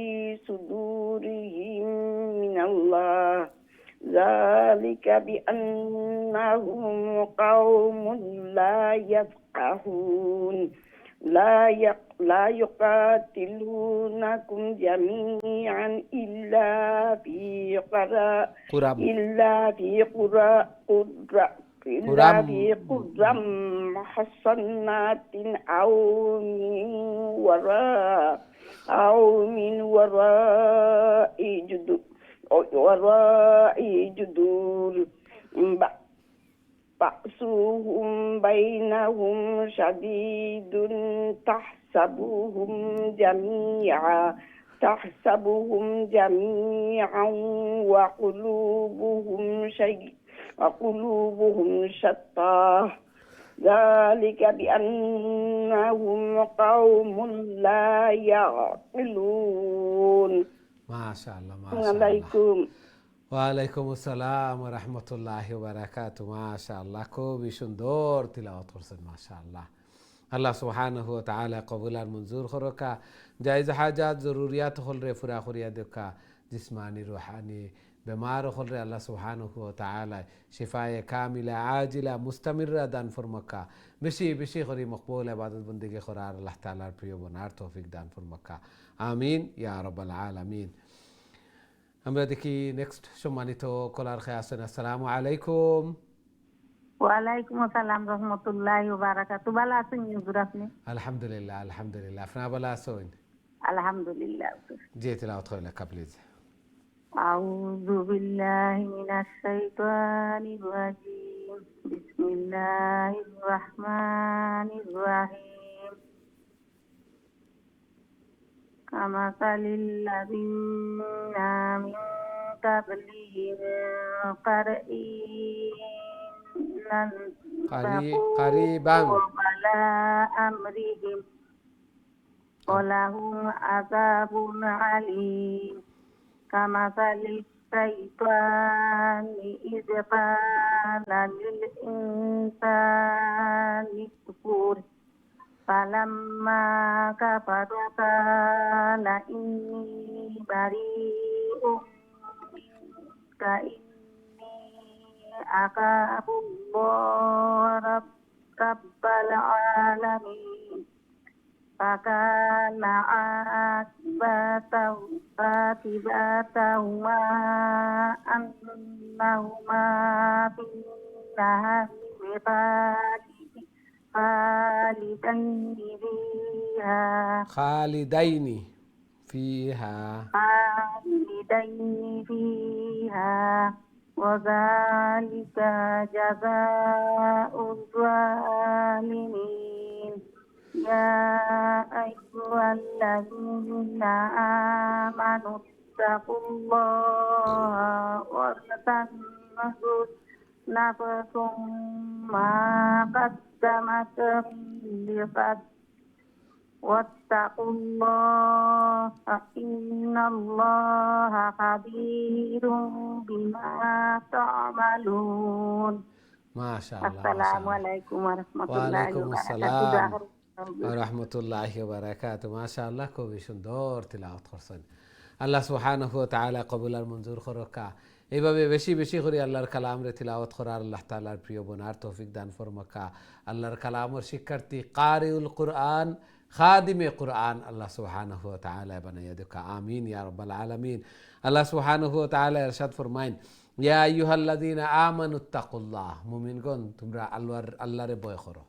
صدورهم من الله ذلك بأنهم قوم لا يفقهون لا يقاتلونكم جميعا إلا في قرى محصنات أو من وراء جدور بأسهم بينهم شديد تحسبهم جميعا وقلوبهم شتى ذلك بأنهم قوم لا يعقلون। ما شاء الله ما السلام شاء الله। عليكم। ওয়ালাইকুম আসসালাম ওয়া রাহমাতুল্লাহি ওয়া বারাকাতুহু। মাশাআল্লাহ, খুবই সুন্দর তিলাওয়াত করছেন মাশাআল্লাহ। আল্লাহ সুবহানাহু ওয়া তাআলা কবুল আর মঞ্জুর করকা। জায়েজ হাজাত জরুরিয়াত হল রে পুরা করিয়া দেখা, জিসমানি রুহানি বেমার হল রে আল্লাহ সুবহানাহু ওয়া তাআলা শিফায়ে কামিলা আজিলা মুস্তামিররা দান ফরমাকা। বেশি বেশি করে মকবুল ইবাদত বন্দেগি করার আল্লাহ তাআলার প্রিয় বনার তৌফিক দান ফরমাকা আমিন ইয়া রাব্বাল আলামিন। আমরা দেখি নেক্সট সম্মানিত কলার খেয়ে আসেন। আসসালামু আলাইকুম। ওয়ালাইকুম আসসালাম রহমতুল্লাহি ওয়া বারাকাতুহু। ভালো আছেন হুজুর আপনি? আলহামদুলিল্লাহ আলহামদুলিল্লাহ, আপনারা ভালো আছেন? আলহামদুলিল্লাহ। জি তিলাওয়াত কইলা কাবলিজ। আউযু বিল্লাহি মিনাশ শাইতানির রাজীম। বিসমিল্লাহির রাহমানির রাহিম। কামাসালিল্লাযিনা মিন قبلهم قريبا على أمرهم ولهم عذاب عليم كمثل الشيطان إذ قال للإنسان اكفر فلما كفر قال إني بريء إني أخاف الله رب العالمين فكان عاقبتهما أنهما في النار خالدين فيها وذلك جزاء الظالمين يا أيها الذين آمنوا اتقوا الله ولتنظر نفس ما قدمت لغد واتقوا الله إن الله خبير بما تعملون মাশাআল্লাহ السلام عليكم ورحمة الله ওয়ালাইকুম আসসালাম وبركاته রহমতুল্লাহি বারাকাতু। মাশাআল্লাহ, খুবই সুন্দর তিলাওয়াত করছেন। আল্লাহ সুবহানাহু ওয়া তাআলা কবুল আর মঞ্জুর করকা। এইভাবে বেশি বেশি করে আল্লাহর কালামরে তিলাওয়াত করার আল্লাহ তাআলার প্রিয় বনার তৌফিক দান ফরমাকা। আল্লাহর কালামর শিক্ষার্থী কারিউল কুরআন, খাদিমে কুরআন আল্লাহ সুবহানাহু ওয়া তাআলা বানাইয়া দেখা। আমিন ইয়া রাব্বাল আলামিন। আল্লাহ সুবহানাহু ওয়া তাআলা ইরশাদ ফরমাইন, ইয়া আইয়ুহাল্লাযীনা আমানুত্তাকুল্লাহ, মুমিনগণ তোমরা আল্লাহরে ভয় করো,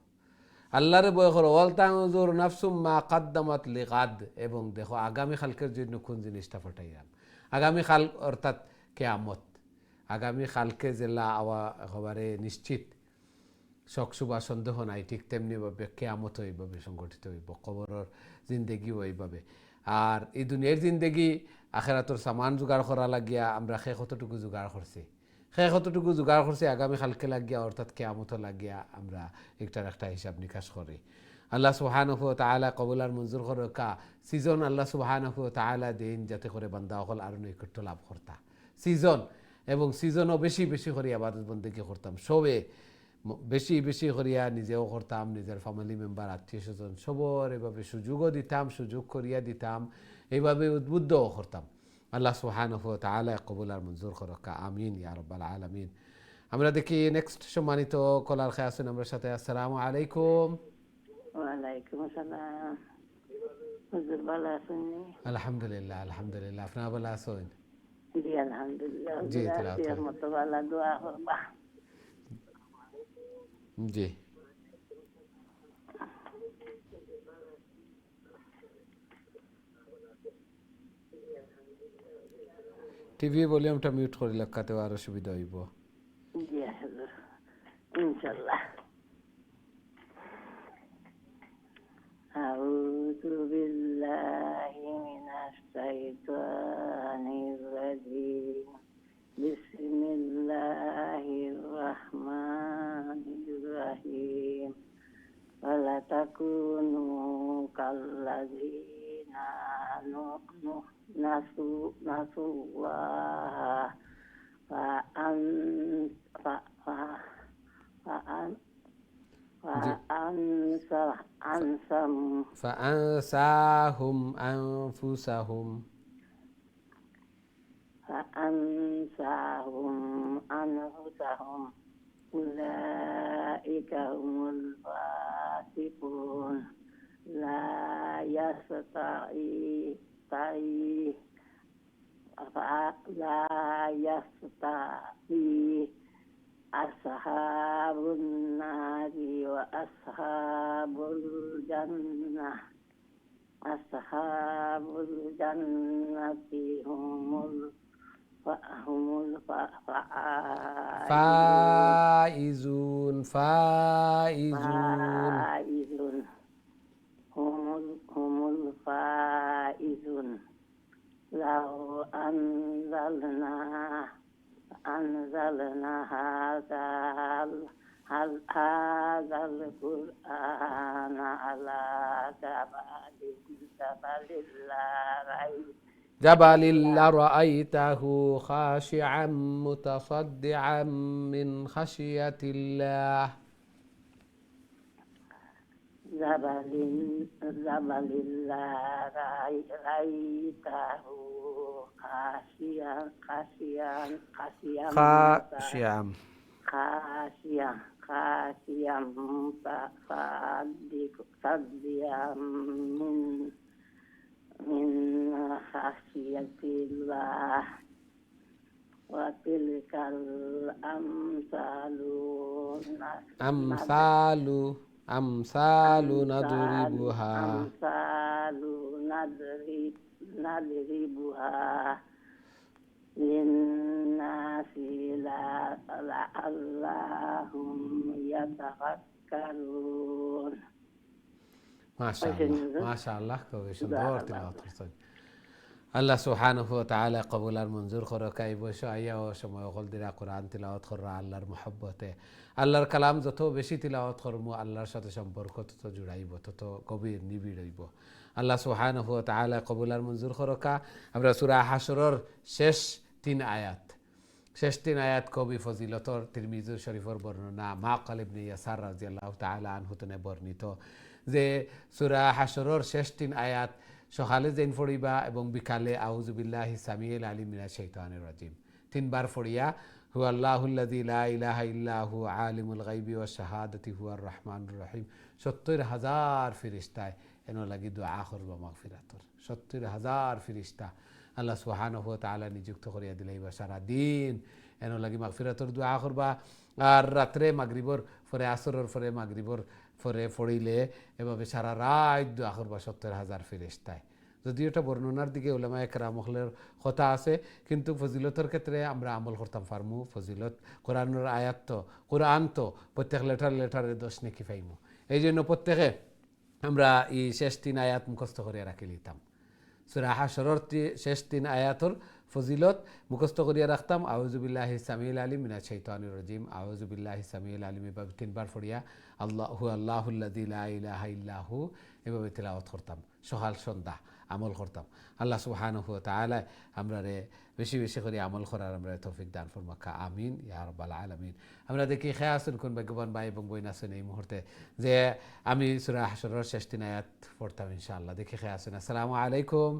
আল্লাহরে ভয় করো। ওয়াল তানজুর নাফসুম মা কাদ্দামাত লিগাদ, এবং দেখো আগামী কালকের জন্য কোন জিনিসটা পাঠাইলাম। আগামী কাল অর্থাৎ কিয়ামত, আগামী কালকে জেলা আওয়া একেবারে নিশ্চিত, শক শুবা সন্দেহ নাই। ঠিক তেমনিভাবে কিয়ামত এইভাবে সংগঠিত হইব, কবরের জিন্দেগিও এইভাবে। আর এই দুনিয়ার জিন্দেগি আখেরাতর সামান জোগাড় করা লাগিয়া আমরা কতটুকু জোগাড় করছি, কতটুকু জোগাড় করছি আগামী কালকে লাগিয়া অর্থাৎ কিয়ামত লাগিয়া আমরা একটার একটা হিসাব নিকাশ করি। আল্লাহ সুবহানাহু ওয়া তাআলা কবুল আর মঞ্জুর করকা। সিজন আল্লাহ সুবহানাহু ওয়া তাআলা দিন যাতে করে বান্দা সকল আরো নৈকট্য লাভ করতা। সিজন এবং সিজনও বেশি বেশি করে ইবাদত বন্দেগি করতাম, সবে বেশি বেশি করিয়া নিজেও করতাম, নিজের ফ্যামিলি মেম্বার আত্মীয় স্বজন সবর এভাবে সুযোগও দিতাম, সুযোগ করিয়া দিতাম, এইভাবে উদ্বুদ্ধও করতাম। আল্লাহ সুবহানাহু ওয়া তাআলা কবুল আর মঞ্জুর করকা। আমিন ইয়া রাব্বাল আলামিন। আমরা দেখি নেক্সট সম্মানিত কলার খেয়ে আছেন আমার সাথে। আসসালামু আলাইকুম। ওয়ালাইকুম আসসালাম। হুজুর ভালো আছেন? আলহামদুলিল্লাহ আলহামদুলিল্লাহ, আপনারা ভালো আছেন? জি আলহামদুলিল্লাহ। জি, তেলাওয়াত করেন। মতো ভালো দোয়া করবা। জি, টিভি ভলিউমটা মিউট করে লেখাতেও আরো সুবিধা হইব। জি হুজুর, ইনশাআল্লাহ। أعوذ بالله من الشيطان الرجيم بسم الله الرحمن الرحيم ولا تكونوا كالذين نسوا الله فأنساهم أنفسهم أولئك هم الفاسقون لا يستوي أصحاب النار وأصحاب الجنة هم فائزون هم الفائزون لو أنزلنا هذا القرآن على جبل لرأيته خاشعا متصدعا من خشية الله. جبل رأيته خاشعا متصدعا من خشية الله وتلك الأمثال نضربها للناس لعلهم يتفكرون. মাশাআল্লাহ মাশাআল্লাহ, খুবই সুন্দর তিলাওয়াত করছেন। আল্লাহ সুবহানাহু ওয়া তাআলা কবুল আর মঞ্জুর করক। এই বয়স আইয়া ও সময় হল দিরা কোরআন তিলাওয়াত কররা আল্লাহর মহব্বতে। আল্লাহর কালাম যত বেশি তিলাওয়াত করমু আল্লাহর সাথে সম্পর্ক তত জুড়াইব, তত গভীর নিবিড় হইব। আল্লাহ সুবহানাহু ওয়া তাআলা কবুল আর মঞ্জুর করকা। আমরা সূরা হাশরের শেষ 3 আয়াত, কবি ফজিলতর তিরমিজি শরীফের বর্ণনা মাকাল ইবনে ইয়াসার রাদিয়াল্লাহু তাআলা আনহু থেকে বর্ণিত যে সূরা হাশরের শেষ 3 আয়াত সকালে যেন পড়িবা এবং বিকালে আউযু বিল্লাহি সামিউল আলিম মিনাশ শাইতানির রাজিম 3 বার পড়িয়া হুয়া আল্লাহুল্লাযী লা ইলাহা ইল্লা হু আলিমুল গায়বি ওয়াশ শাহাদাতি হুয়ার রহমানুর রহিম। ৭০,০০০ ফেরেশতায় এনো লাগি দোয়া করবা মাগফিরাতর। ৭০,০০০ ফেরেশতা আল্লাহ সুবহানাহু ওয়া তাআলা নিযুক্ত করিয়া দিলাইবা সারা দিন এনো লাগি মাগফিরাতর দোয়া করবা। আর রাত্রে মাগরিবর পরে আসরের পরে মাগরিবর পরে পড়িলে এভাবে সারা রাত দোয়া করবা ৭০,০০০ ফেরেশতায়। যদিও এটা বর্ণনার দিকে উলামায়ে কেরামহলের কথা আছে, কিন্তু ফজিলতের ক্ষেত্রে আমরা আমল করতাম পারমু। ফজিলত কোরআনের আয়াত তো কোরআন তো প্রত্যেক লেটারে 10 নেকি পাইমু। এই জন্য প্রত্যেকে আমরা এই শেষ 3 আয়াত মুখস্থ করে রাখি লিতাম। সূরা হাশরের শেষ 3 আয়াতর ফজিলত মুখস্থ করিয়া রাখতাম। আউযু বিল্লাহি সামিউল আলিম মিনাশ শাইতানির রাজিম, আউযু বিল্লাহি সামিউল আলিম এভাবে 3 বার পড়িয়া আল্লাহুল্লাযী লা ইলাহা ইল্লা হু এভাবে তিলাওয়াত করতাম। সকাল সন্ধ্যা আমল করতাম। আল্লাহ সুবহানাহু ওয়া তাআলা আমরারে বেশি বেশি করে আমল করার আমরা তৌফিক দান ফরমাকা। আমিন ইয়া রাব্বাল আলামিন। আমরা দেখি খেয়াসুন কোন ভাগ্যবান ভাই এবং বোন আছেন এই মুহূর্তে যে আমি সূরা হাশরের শেষ 3 আয়াত পড়তাম ইনশাআল্লাহ। দেখি খেয়াসুন। আসসালামু আলাইকুম।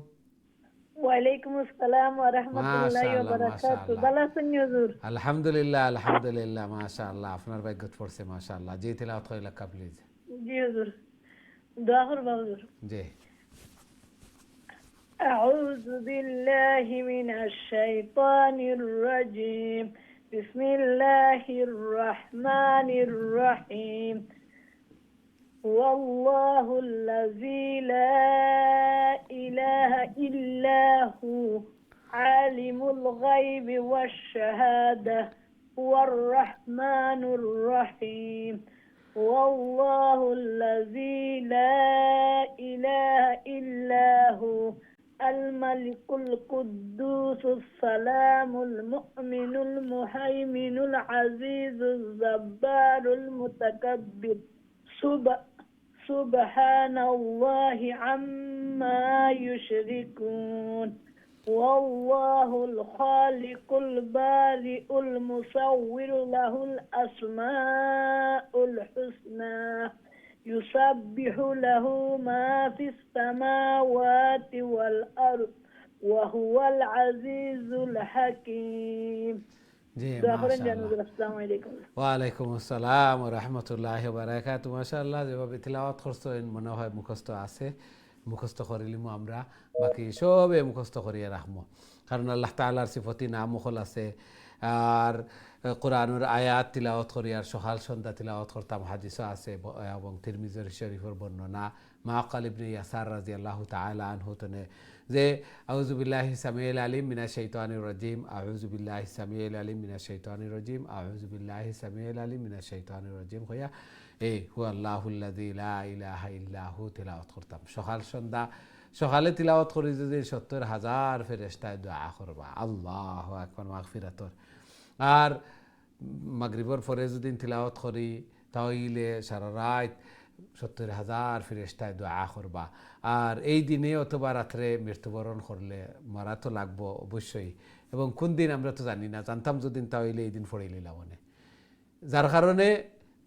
ওয়ালাইকুম আসসালাম ওয়া রাহমাতুল্লাহি ওয়া বারাকাতুহু। ভালো আছেন হুজুর? আলহামদুলিল্লাহ আলহামদুলিল্লাহ মাশাআল্লাহ। আপনার ভাগ্যত পড়ছে মাশাআল্লাহ। জি তিলাওয়াত কইলা প্লিজ। জি হুজুর, দোয়া করবা হুজুর। জি। أعوذ بالله من الشيطان الرجيم. بسم الله الرحمن الرحيم. والله الذي لا إله إلا هو عالم الغيب والشهادة هو الرحمن الرحيم. والله الذي لا إله إلا هو الملك القدوس السلام المؤمن المهيمن العزيز الجبار المتكبر. سبحان الله عما يشركون. والله الخالق البارئ المصور له الأسماء الحسنى يسبح له ما في السماوات والأرض وهو العزيز الحكيم. জি মাশাআল্লাহ। ওয়ালাইকুম আসসালাম ওয়া রাহমাতুল্লাহি ওয়া বারাকাতুহু। মাশাআল্লাহ যেভাবে তিলাওয়াত করছেন মনে হয় মুখস্থ আছে, মুখস্থ করিলিমু আমরা, বাকি সবে মুখস্থ করিয়া রাখবো। কারণ আল্লাহ তাআলার সিফতি নাম মুখল আছে। আর কোরআনের আয়াত তিলাওয়াত করি আর সকাল সন্ধ্যা তিলাওয়াত করতাম, হাদিসও আছে এবং তিরমিজি শরীফের বর্ণনা মাকাল ইবনে ইয়াসার রাদিয়াল্লাহু তাআলা আনহু থেকে যে আউযু বিল্লাহি সামিউল আলিম মিনাশ শাইতানির রাজিম, আউযু বিল্লাহি সামিউল আলিম মিনাশ শাইতানির রাজিম, আউযু বিল্লাহি সামিউল আলিম মিনাশ শাইতানির রাজিম হইয়া এই হুয়া আল্লাহুল্লাযী লা ইলাহা ইল্লা হু তিলাওয়াত করতাম সকাল সন্ধ্যা। সকালে তিলাওয়াত করি যদি ৭০,০০০ ফেরেশতায় দোয়া করবা আল্লাহু আকবার মাগফিরাতর। আর মাগরিবর পরে যদি তিলাওয়াত করি তাহলে সারা রাত ৭০,০০০ ফেরেশতায় দোয়া করবা। আর এই দিনে অথবা রাত্রে মৃত্যুবরণ করলে মরা তো লাগবো অবশ্যই, এবং কোন দিন আমরা তো জানি না, জানতাম যদি তাহলে এই দিন ফড়িয়ে নিলাম মানে, যার কারণে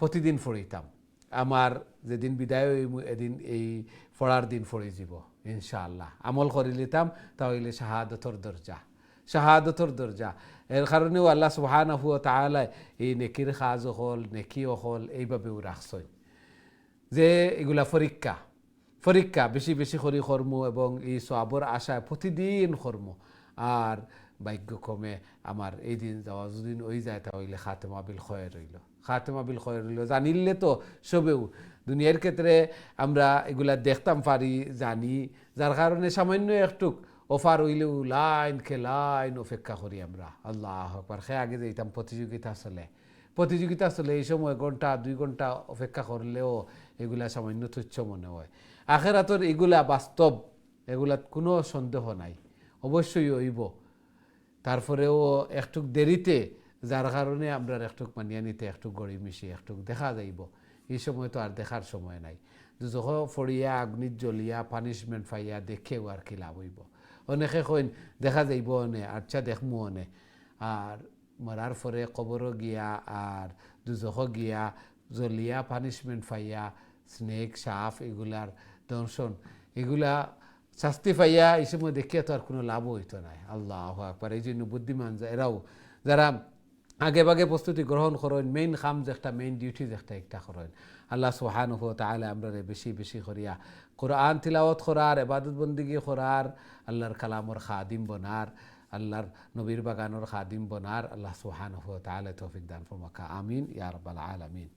প্রতিদিন ফড়িতাম। আমার যেদিন বিদায় এদিন এই ফড়ার দিন ফড়ি যাব ইনশাআল্লাহ। আমল করে নিতাম তাহলে শাহাদতর দরজা। এর কারণেও আল্লাহ সুবহানাহু ওয়া তাআলা এই নেকির কাজ হল নেকি হল এইভাবেও রাখছেন যে এগুলা পরীক্ষা বেশি বেশি করে কর্ম এবং এই সওয়াবের আশায় প্রতিদিন কর্ম। আর ভাগ্যক্রমে আমার এই দিন যাওয়া যদি ওই যায় তাহলে খাতেমা বিল খয়ের রইল। জানিলে তো সবেও দুনিয়ার ক্ষেত্রে আমরা এগুলা দেখতাম পারি জানি, যার কারণে সামান্য একটুক অফার হইলেও লাইন অপেক্ষা করি আমরা। আল্লাহু আকবার। আগে যেতাম প্রতিযোগিতা চলে এই সময় 1-2 ঘন্টা অপেক্ষা করলেও এগুলা সামান্য তুচ্ছ মনে হয়। আখেরাতর এগুলা বাস্তব, এগুলাত কোনো সন্দেহ নাই। অবশ্যই হইব। তারপরেও একটু দেরিতে, যার কারণে আমরা একটু মানিয়ে নিতে একটু গড়ি মিশি একটু দেখা যাইব। এই সময় তো আর দেখার সময় নাই। যখন ফড়িয়া অগ্নিত জ্বলিয়া পানিশমেন্ট পাইয়া দেখেও আর কি লাভ হইব। অনেকে কইন দেখা যাইব অনে, আচ্ছা দেখমু অনে, আর মরার পরে কবরও গিয়া আর দুজখ গিয়া জ্বলিয়া পানিশমেন্ট পাইয়া স্নেক সাপ এগুলার দংশন এগুলা শাস্তি পাইয়া এই সময় দেখিয়া তো আর কোনো লাভ হইতো নাই। আল্লাহ আকবার। এই জন্য বুদ্ধিমান এরাও যারা আগে ভাগে প্রস্তুতি গ্রহণ করেন, মেইন কাম যে একটা মেইন ডিউটিজ একটা করেন। আল্লাহ সুবহানাহু ওয়া তাআলা আমরা বেশি বেশি করিয়া কোরআন তিলাওয়াত করার, ইবাদত বন্দেগী করার, আল্লাহর কালামর খাদিম বনার, আল্লাহর নবীর বাগানোর খাদিম বনার আল্লাহ সুবহানাহু ওয়া তাআলা তৌফিক দান ফরমাকা। আমিন ইয়া রাব্বাল আলামিন।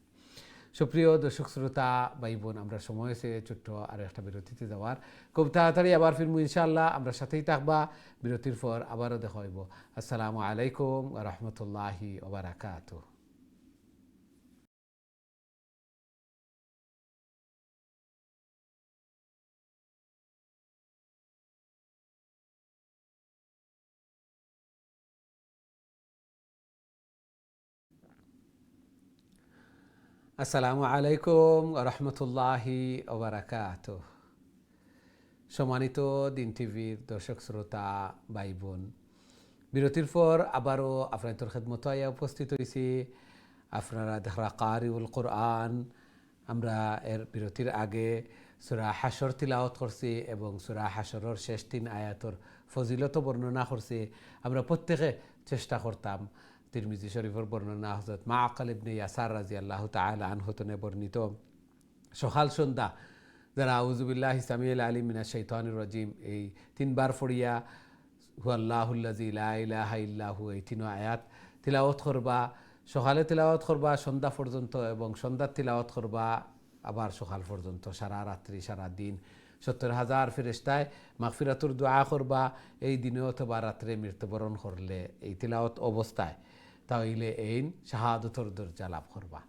সুপ্রিয় দর্শক শ্রোতা ভাই বোন, আমরা সময় হয়েছে ছোট্ট আর একটা বিরতিতে যাওয়ার। খুব তাড়াতাড়ি আবার ফিরবো ইনশাআল্লাহ। আমরা সাথেই থাকবা। বিরতির পর আবারও দেখা হইব। আসসালামু আলাইকুম ওয়া রাহমাতুল্লাহি ওয়া বারাকাতুহু। আসসালামু আলাইকুম ওয়া রাহমাতুল্লাহি ওয়া বারাকাতুহু। সম্মানিত দিন টিভির দর্শক শ্রোতা ভাই বোন, বিরতির পর আবারও আপনাদের খেদমত আয়া উপস্থিত হয়েছি। আপনারা দেখা কারিউল কোরআন, আমরা এর বিরতির আগে সূরা হাশর তিলাওয়াত করছি এবং সূরা হাশরের শেষ 3 আয়াতর ফজিলত বর্ণনা করছি। আমরা প্রত্যেকে চেষ্টা করতাম তিরমিজি শরীফের বর্ণনা হযরত মাআকাল ইবনে ইয়াসার রাদিয়াল্লাহু তাআলা আনহু থেকে বর্ণিত, সকাল সন্ধ্যা যারা আউযু বিল্লাহি সামিউল আলিম মিনাশ শাইতানির রাজিম এই 3 বার পড়িয়া হুয়াল্লাহুল্লাযী লা ইলাহা ইল্লা হু এই 3 আয়াত তিলাওয়াত করবা। সকালে তিলাওয়াত করবা সন্ধ্যা পর্যন্ত এবং সন্ধ্যা তিলাওয়াত করবা আবার সকাল পর্যন্ত, সারা রাত্রি সারা দিন। 70,000 ফেরেশতায় মাগফিরাতুর দোয়া করবা এই দিনে অথবা রাত্রে মৃত্যুবরণ করলে এই তিলাওয়াত অবস্থায়, তাইলে এই শাহাদতর দরজা লাভ করবা।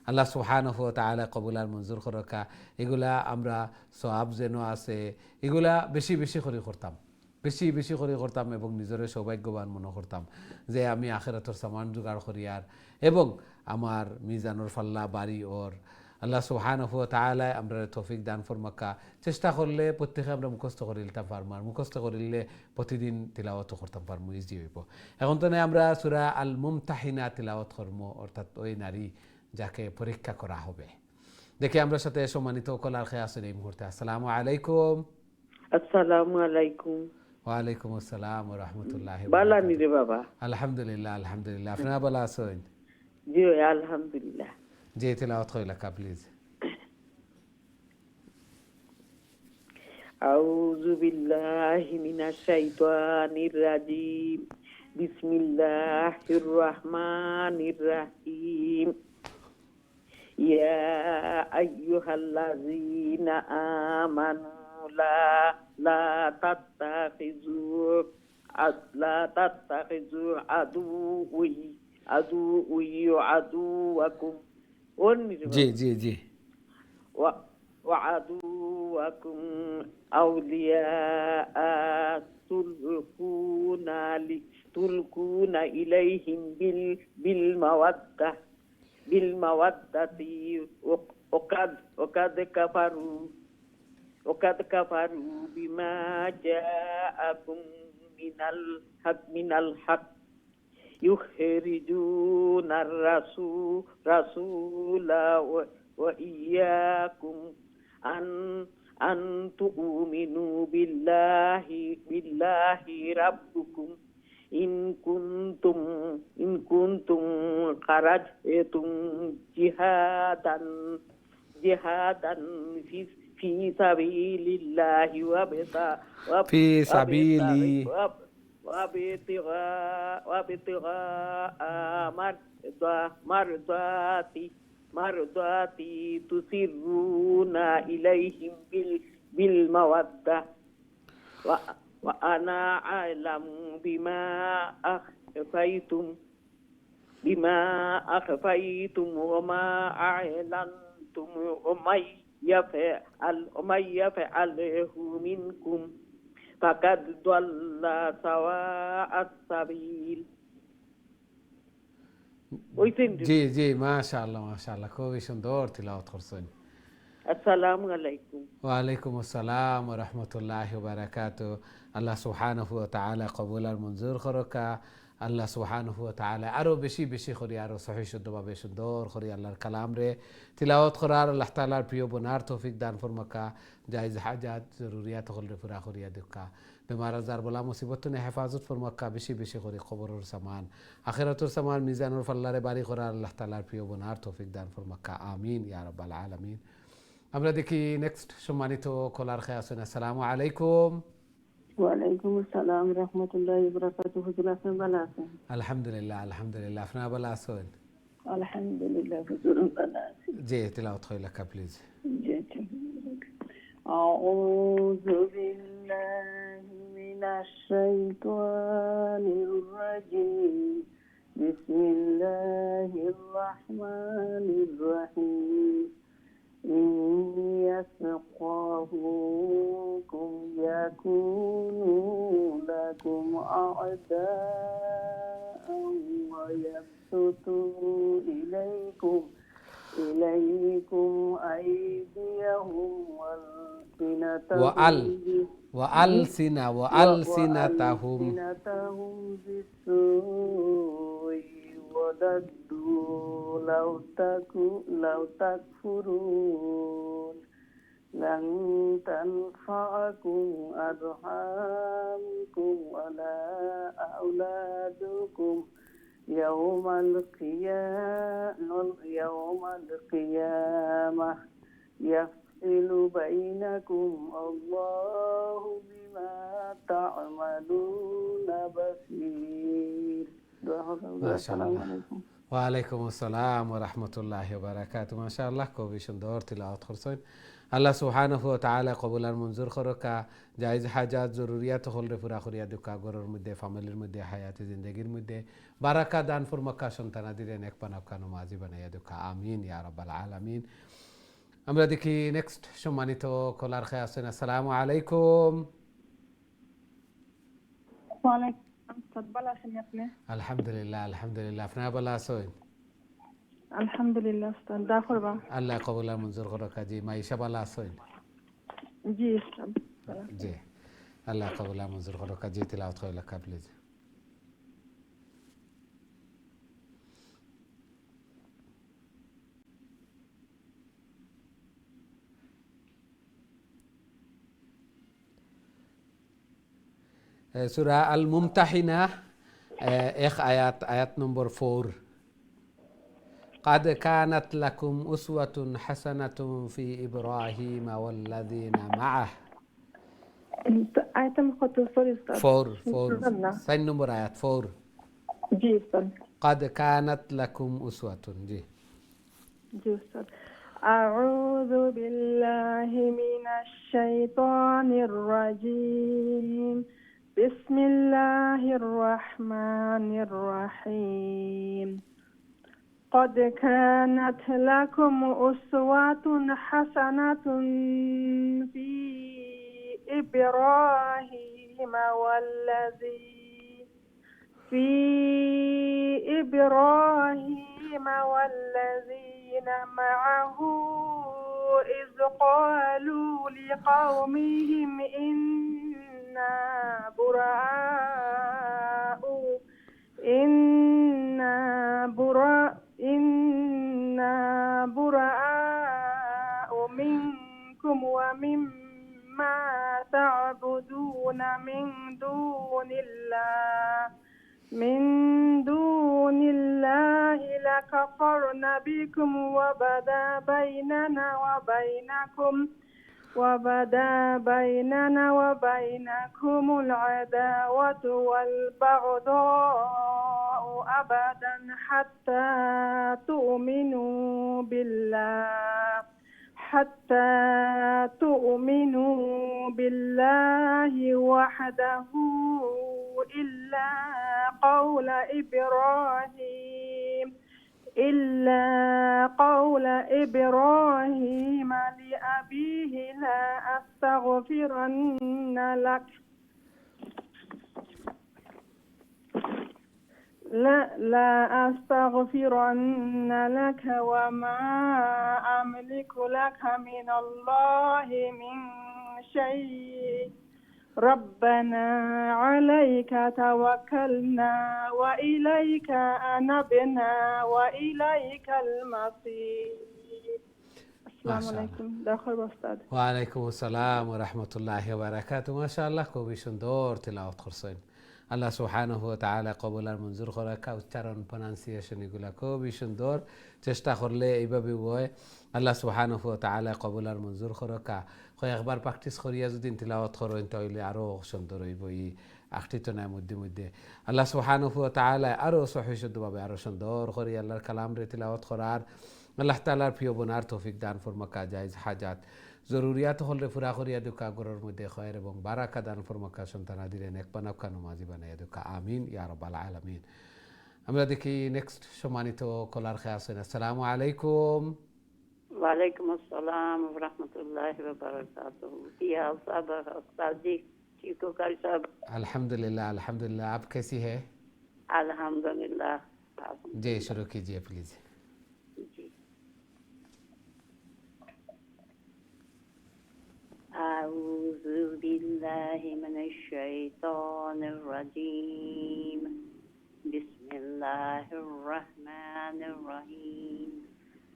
আল্লাহ সুবহানাহু ওয়া তাআলা কবুল আর মঞ্জুর করকা। এগুলা আমরা সওয়াব যেন আছে এগুলা বেশি বেশি করে করতাম, বেশি বেশি করে করতাম এবং নিজের সৌভাগ্যবান মনে করতাম যে আমি আখিরাতের সামান জোগাড় করি আর এবং আমার মিজানুর ফাল্লা বাড়ি ওর। আল্লাহ সুবহানাহু ওয়া তাআলা আমরা তৌফিক দান ফরমাকা। চেষ্টা করলে প্রত্যেকে আমরা মুখস্থ করে নিতে পারবো, আর মুখস্থ করিলে প্রতিদিন তিলাওয়াত করতাম পারবো, ইজি হইব। এখন তো আমরা সূরা আল মুমতাহিনা তিলাওয়াত করব, অর্থাৎ ওই নারী যাকে পরীক্ষা করা হবে। দেখি আমরা সাথে সম্মানিত কলার খেয়ে আসেন এই মুহূর্তে। আসসালামু আলাইকুম। আসসালামু আলাইকুম। ওয়ালাইকুম আসসালাম ওয়া রাহমাতুল্লাহি। বালা নি রে বাবা? আলহামদুলিল্লাহ আলহামদুলিল্লাহ। আপনারা ভালো আছেন? জি আলহামদুলিল্লাহ। জি তিলাওয়াত কইলা কা প্লিজ। আউযু বিল্লাহি মিনাশ শাইতানির রাজিম। বিসমিল্লাহির রহমানির রহিম। ইয়া আইয়ুহাল্লাযীনা আমানু লা তাত্তাখিযু আদুওয়াকুম জি জি জি ওয়া আদুওয়াকুম আউলিয়া তুলকুনা ইলাইহিম বিল মাওয়াদ্দাতি وقد كفروا بما جاءكم من الحق يخرجون الرسول وإياكم أن تؤمنوا بالله ربكم إن كنتم خرجتم جهادا في سبيل الله وابتغاء مرضاتي تسرون إليهم بالمودة وأنا أعلم بما أخفيتم وما أعلنتم ومن يفعله فقد ضل سواء السبيل. জি মাশাআল্লাহ খুবই সুন্দর তিলাওয়াত করছেন। আসসালামু আলাইকুম। ওয়ালাইকুম আসসালাম ওয়া রাহমাতুল্লাহি ওয়া বারাকাতুহু। আল্লাহ সুবহানাহু ওয়া তাআলা কবুল আর মঞ্জুর করকা। আল্লাহ সুবহানাহু ওয়া তাআলা আরো বেশি বেশি করে আরো সহি শুদ্ধভাবে সুন্দর করে আল্লাহর কালাম রে তিলাওয়াত করার আল্লাহ তাআলার প্রিয় বনার তৌফিক দান ফরমাকা। জায়েজ হাজাত জরুরিয়াত হল রে পুরা করিয়া দেখা। বেমার আজার বলা মুসিবত নে হেফাজত ফরমাকা। বেশি বেশি করে কবরের সামান আখিরাতুর সামান মিজানুর ফাল্লারে বাড়ি করার আল্লাহ তাআলার প্রিয় বনার তৌফিক দান ফরমাকা। আমিন ইয়া রাব্বাল আলামিন। আমরা দেখি নেক্সট সম্মানিত কলার খেয়ে আছেন। আসসালামু আলাইকুম। ওয়ালাইকুম আসসালাম রহমতুল্লাহি ওয়া বারাকাতুহু। হুজুর আপনি ভালো আছেন? আলহামদুলিল্লাহ আপনারা ভালো আছেন? আলহামদুলিল্লাহ হুজুর ভালো আছি। জি তিলাওয়াত হয় লেখা প্লিজ। জি আউযু বিল্লাহি মিনাশ শাইতানির রাজিম। বিসমিল্লাহির রাহমানির রাহিম। إن يثقفوكم يكونوا لكم أعداء ويبسطوا إليكم أيديهم وألسنتهم بالسوء وددوا لو تكفرون لن تنفعكم أرحامكم ولا أولادكم يوم القيامة يفصل بينكم الله بما تعملون بصير. السلام عليكم. ওয়ালাইকুম আসসালাম ওয়া রাহমাতুল্লাহি ওয়া বারাকাতুহু। মাশাআল্লাহ খুবই সুন্দর তিলাওয়াত করছেন। আল্লাহ সুবহানাহু ওয়া তাআলা কবুল আর মঞ্জুর করকা। জায়েজ হাজাত জরুরিয়াত হল রে পুরা করিয়া দুকা ঘরের মধ্যে ফ্যামিলির মধ্যে হায়াতে জিন্দেগির মধ্যে বারাকা দান ফরমাকা। সন্তানাদিরে নেক পানাকা নমাজি বানাইয়া দুকা। আমিন ইয়া রাব্বাল আলামিন। আমরা দেখি নেক্সট সম্মানিত কলার খেয়ে আছেন। আসসালামু আলাইকুম। ওয়ালাইকুম ভালো আছেন আপনি? আলহামদুলিল্লাহ আপনারা ভালো আছেন? আলহামদুলিল্লাহ উস্তাদ দোয়া করবা। আল্লাহ কবুল আর মঞ্জুর করকা। জি মাইশা ভালো আছেন? জি উস্তাদ জি আল্লাহ কবুল আর মঞ্জুর করকা। জি তিলাওয়াত হয় লেখা প্লিজ। সূরা আল মুমতাহিনা এক আয়াত নম্বর 4। قد كانت لكم أسوة حسنة في إبراهيم والذين معه. আয়াত কত? সরি উস্তাদ। 4 সাইন নম্বর আয়াত 4। জি উস্তাদ। قد كانت لكم أسوة জি উস্তাদ। أعوذ بالله من الشيطان الرجيم. بسم الله الرحمن الرحيم. قد كانت لكم أسوة حسنة في إبراهيم والذين معه إذ قالوا لقومهم إنا براء منكم ومما تعبدون من دون الله لكفرنا بكم وبدا بيننا وبينكم العداوة والبغضاء أبدا حتى تؤمنوا بالله وحده إلا قول إبراهيم لأبيه لا أستغفرن لك لا أستغفرن لك وما أملك لك من الله من شيء ربنا عليك توكلنا وإليك أنبنا وإليك المصير. السلام عليكم. داخل أستاذ. ওয়ালাইকুম আসসালাম ওয়া রাহমাতুল্লাহি ওয়া বারাকাতুহু। মাশাআল্লাহ, খুবই সুন্দর তিলাওয়াত করছেন। আল্লাহ সুবহানাহু ওয়া তাআলা কবুল আর মঞ্জুর করাকা। উচ্চারণ প্রনাউন্সিয়েশন এগুলা খুবই সুন্দর, চেষ্টা করলে এইভাবে হয়। আল্লাহ সুবহানাহু ওয়া তাআলা কবুল আর মঞ্জুর করাকা। কয়েকবার প্র্যাকটিস করিয়া যদি তিলাওয়াত করেন তাহলে আরও সুন্দর হইব। এই আখটি তো নাই মধ্যে মধ্যে আল্লাহ সুবহানাহু ওয়া তাআলা আরও সহি শুদ্ধভাবে আরও সুন্দর করে আল্লাহর কালাম রে তিলাওয়াত করার আল্লাহ তাআলার প্রিয় বোনার তৌফিক দান ফরমাকা। জায়েজ হাজাত জরুরিয়াত হলে পুরা করিয়া দুকা ঘরের মধ্যে খয়ের এবং বারাকা দান ফরমাকা। সন্তান আদিরে নেক বানাকা নমাজি বানাইয়া দুকা। আমিন ইয়া রাব্বাল আলামিন। আমরা দেখি নেক্সট সম্মানিত কলার খেয়ে আছেন। আসসালামু আলাইকুম। वालेकुम अस्सलाम व रहमतुल्लाहि व बरकातुहू। क्या सब उस्ताद जी ठीक हो कर सब? अल्हम्दुलिल्लाह अल्हम्दुलिल्लाह। आप कैसी है? अल्हम्दुलिल्लाह। जी शुरू कीजिए प्लीज। जी। अऊज़ु बिल्लाहि मिनश शैतानिर रजीम। बिस्मिल्लाहिर रहमानिर रहीम।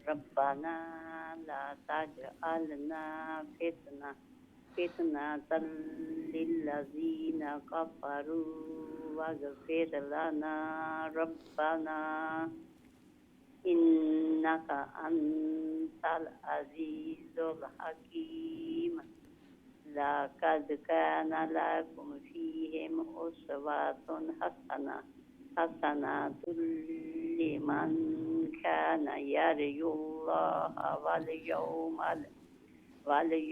रब्बना ला तजअलना फितनतन लिल्लज़ीना कफ़रू वग़फ़िर लना रब्बना इन्नका अंतल अज़ीज़ुल हकीम। लक़द कान लकुम फ़ीहिम उस्वतुन हसनतुन लिमन कान यरजुल्लाह वल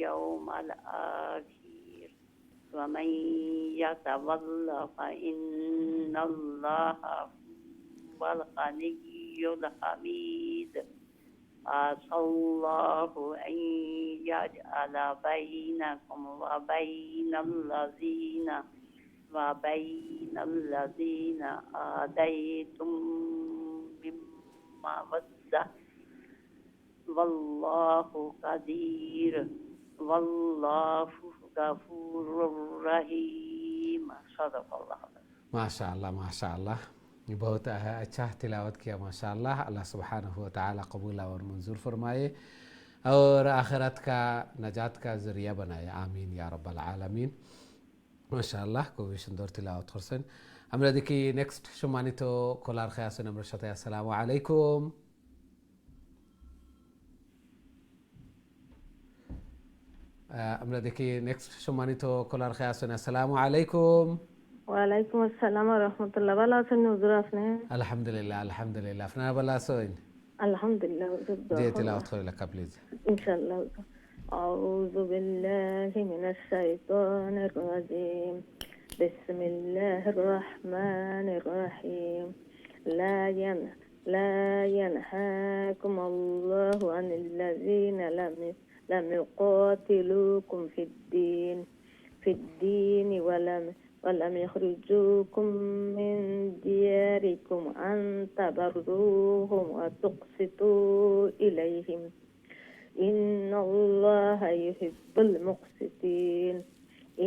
यौमल आखिर वमन यतवल्ला फ़इन्नल्लाहा हुवल गनिय्युल हमीद। असल्लाहु अन यजअल बैनकुम व बैनल्लज़ीना आदैतुम मवद्दा वल्लाहु कदीर वल्लाहु गफूरुर रहीम। सदक़ल्लाह। माशाअल्लाह माशाअल्लाह, बहुत अच्छा तिलावत किया माशाअल्लाह। अल्लाह सुब्हानहु व तआला कबूल और मंजूर फरमाए और आखिरत का नजात का जरिया बनाए। आमीन या रब्बाल आलमीन। মাশাআল্লাহ, খুবই সুন্দর তিলাওয়াত করছেন। আমরা দেখি নেক্সট সম্মানিত কলার খেয়ে আছেন আমার সাথে। আসসালামু আলাইকুম। আমরা দেখি নেক্সট সম্মানিত কলার খেয়ে আছেন। আসসালামু আলাইকুম। ওয়ালাইকুম আসসালাম ওয়া রাহমাতুল্লাহ। ভালো আছেন হুজুর আপনি? আলহামদুলিল্লাহ আলহামদুলিল্লাহ। আপনারা ভালো আছেন? আলহামদুলিল্লাহ হুজুর। জি তিলাওয়াত করে লেখা প্লিজ। ইনশাআল্লাহ। أعوذ بالله من الشيطان الرجيم. بسم الله الرحمن الرحيم. لا ينهاكم الله عن الذين لم يقاتلوكم في الدين ولم يخرجوكم من دياركم أن تبروهم وتقسطوا إليهم إن الله يحب المقسطين.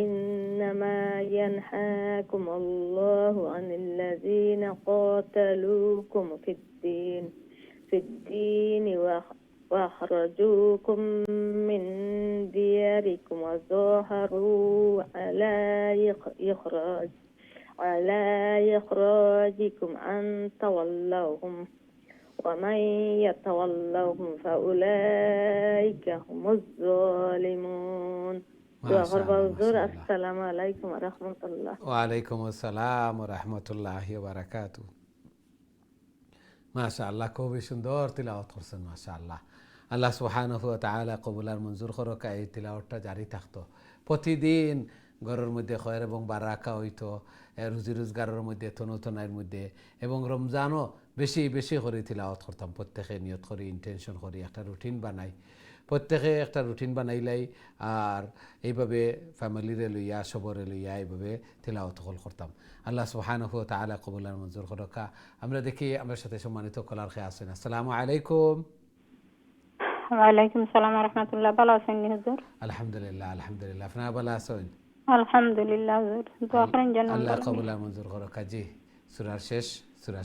إنما ينهاكم الله عن الذين قاتلوكم في الدين وأخرجوكم من دياركم وظاهروا على إخراجكم أن تولوهم ومن يتولهم فأولئك هم الظالمون. السلام عليكم ورحمة الله. وعليكم السلام ورحمة الله وبركاته. মাশাআল্লাহ, খুবই সুন্দর তিলাওয়াত করছেন মাশাআল্লাহ। আল্লাহ সুবহানাহু ওয়া তাআলা কবুল আর মঞ্জুর করুক। এই তিলাওয়াতটা জারি থাকতো প্রতিদিন, ঘরের মধ্যে খয়ের এবং বারাকা হইতো, রুজি রোজগারের মধ্যে তনতনার মধ্যে, এবং রমজানও বেশি বেশি করে তিলাওয়াত করতাম। প্রত্যেকে নিয়ত করি, ইন্টেনশন করি, একটা রুটিন বানাই। প্রত্যেকে একটা রুটিন বানাইলাই আর এইভাবে ফ্যামিলিরে লইয়া সবরে লইয়া এইভাবে তিলাওয়াত করতাম। আল্লাহ সুবহানাহু ওয়া তাআলা কবুল আর মঞ্জুর করুকা। আমরা দেখি আমার সাথে সম্মানিত কলার খেয়ে আছেন। আসসালামু আলাইকুম। ওয়ালাইকুম সালাম ওয়া রাহমাতুল্লাহ। ভালো আছেন হুজুর? আলহামদুলিল্লাহ আলহামদুলিল্লাহ। আপনারা ভালো আছেন? আলহামদুলিল্লাহ হুজুর। দোয়া করেন যেন আল্লাহ কবুল আর মঞ্জুর করুকা। জি সূরা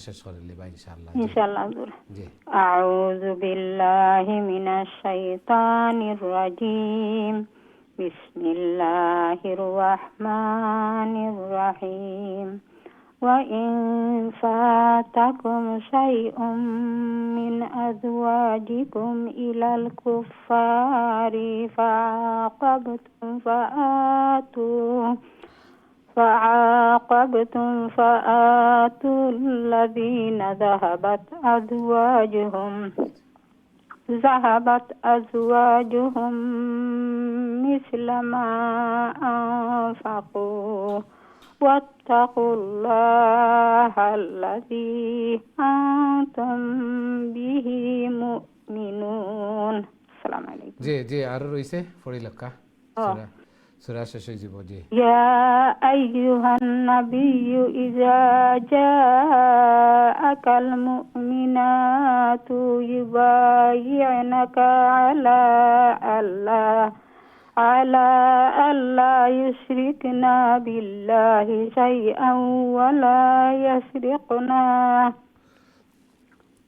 শেষ করে লিবা ইনশাআল্লাহ। ইনশাআল্লাহ হুজুর। জি আউযু বিল্লাহি মিনাশ শাইতানির রাজীম। বিসমিল্লাহির রাহমানির রাহিম। وإن فاتكم شيء من أزواجكم إلى الكفار فعاقبتم فآتوا الذين ذهبت أزواجهم مثل ما أنفقوا واتقوا الله الذي أنتم به مؤمنون. السلام عليكم. জি আর রইছে পড়ি লক্কা সূরা শেষ হয়ে যাব। জি يا أيها النبي إذا جاءك المؤمنات يبايعنك على ألا يشركنا بالله شيئا ولا يسرقنا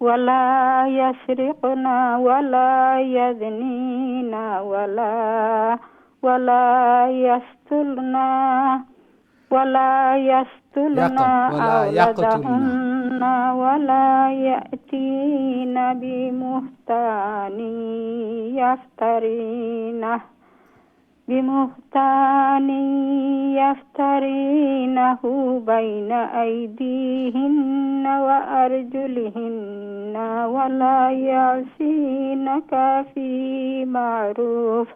ولا يزنين ولا يقتلن أولادهن ولا يأتين بمهتان يفترينه بين أيديهن وأرجلهن ولا يعصينك في معروف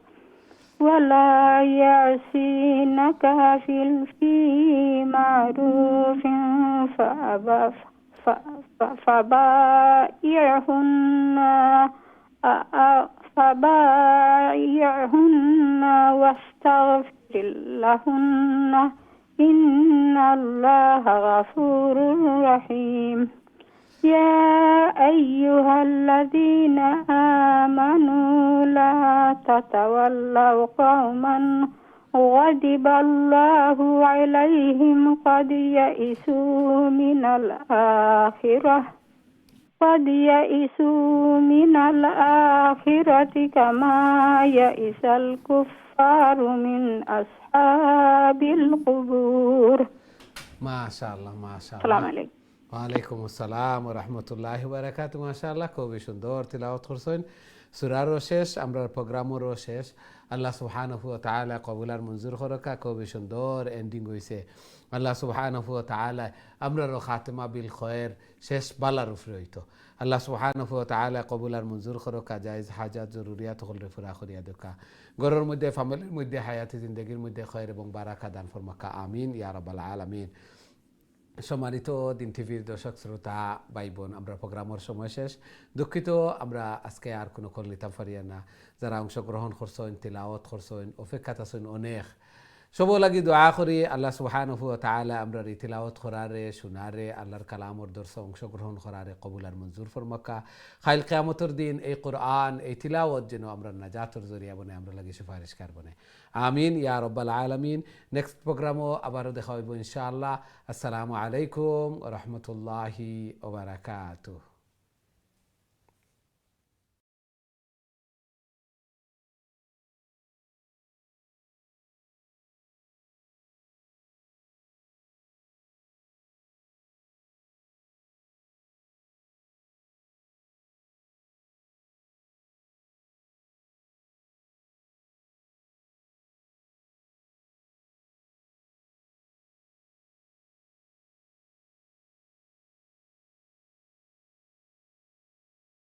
فبايعهن واستغفر لهن إن الله غفور رحيم. يا أيها الذين آمنوا لا تتولوا قوما غضب الله عليهم قد يئسوا من الآخرة كما يئس الكفار من أصحاب القبور. ما شاء الله ما شاء الله. السلام عليكم. ওয়ালাইকুম আসসালাম ওয়া রাহমাতুল্লাহি ওয়া বারাকাতুহু। মাশাআল্লাহ খুবই সুন্দর তিলাওয়াত করছেন। সূরারও শেষ, আমরা প্রোগ্রামেরও শেষ। আল্লাহ সুবহানাহু ওয়া তাআলা কবুল আর মঞ্জুর করুকা। খুবই সুন্দর এন্ডিং হইছে। আল্লাহ সুবহানাহু ওয়া তাআলা আমরারও খাতিমা বিল খয়র শেষ বালার উপরে হইতো। আল্লাহ সুবহানাহু ওয়া তাআলা কবুল আর মঞ্জুর করুকা। জায়েজ হাজাত জরুরিয়াত হলরে পুরা করিয়া দেকা। ঘরের মধ্যে ফ্যামিলির মধ্যে হায়াতি জিন্দেগির মধ্যে খয়র এবং বারাকা দান ফরমাকা। আমিন ইয়া রাব্বাল আলামিন। সম্মানিত দিন টিভির দর্শক শ্রোতা ভাই বোন, আমরা প্রোগ্রামের সময় শেষ। দুঃখিত আমরা আজকে আর কোনো কল নিতাম পারিয়া না। যারা অংশগ্রহণ করছেন, তিলাওয়াত করছেন, অপেক্ষাত আছেন অনেক, সব লাগি দোয়া করি আল্লাহ সুবহানাহু ওয়া তাআলা আমরা এই তিলাওয়াত করারে শুনারে আল্লাহর কালামর দর্শে অংশগ্রহণ করারে কবুল আর মঞ্জুর ফরমাকা। খাইল কিয়ামতের দিন এই কোরআন এই তিলাওয়াত যেন আমরা নাজাতের জরিয়া বনে, আমরা লাগি সুপারিশকার বনে। আমিন ইয়া রাব্বাল আলামিন। নেক্সট প্রোগ্রামও আবারও দেখা হইব ইনশাআল্লাহ। আসসালামু আলাইকুম ওয়া রাহমাতুল্লাহি ওয়া বারাকাতুহু।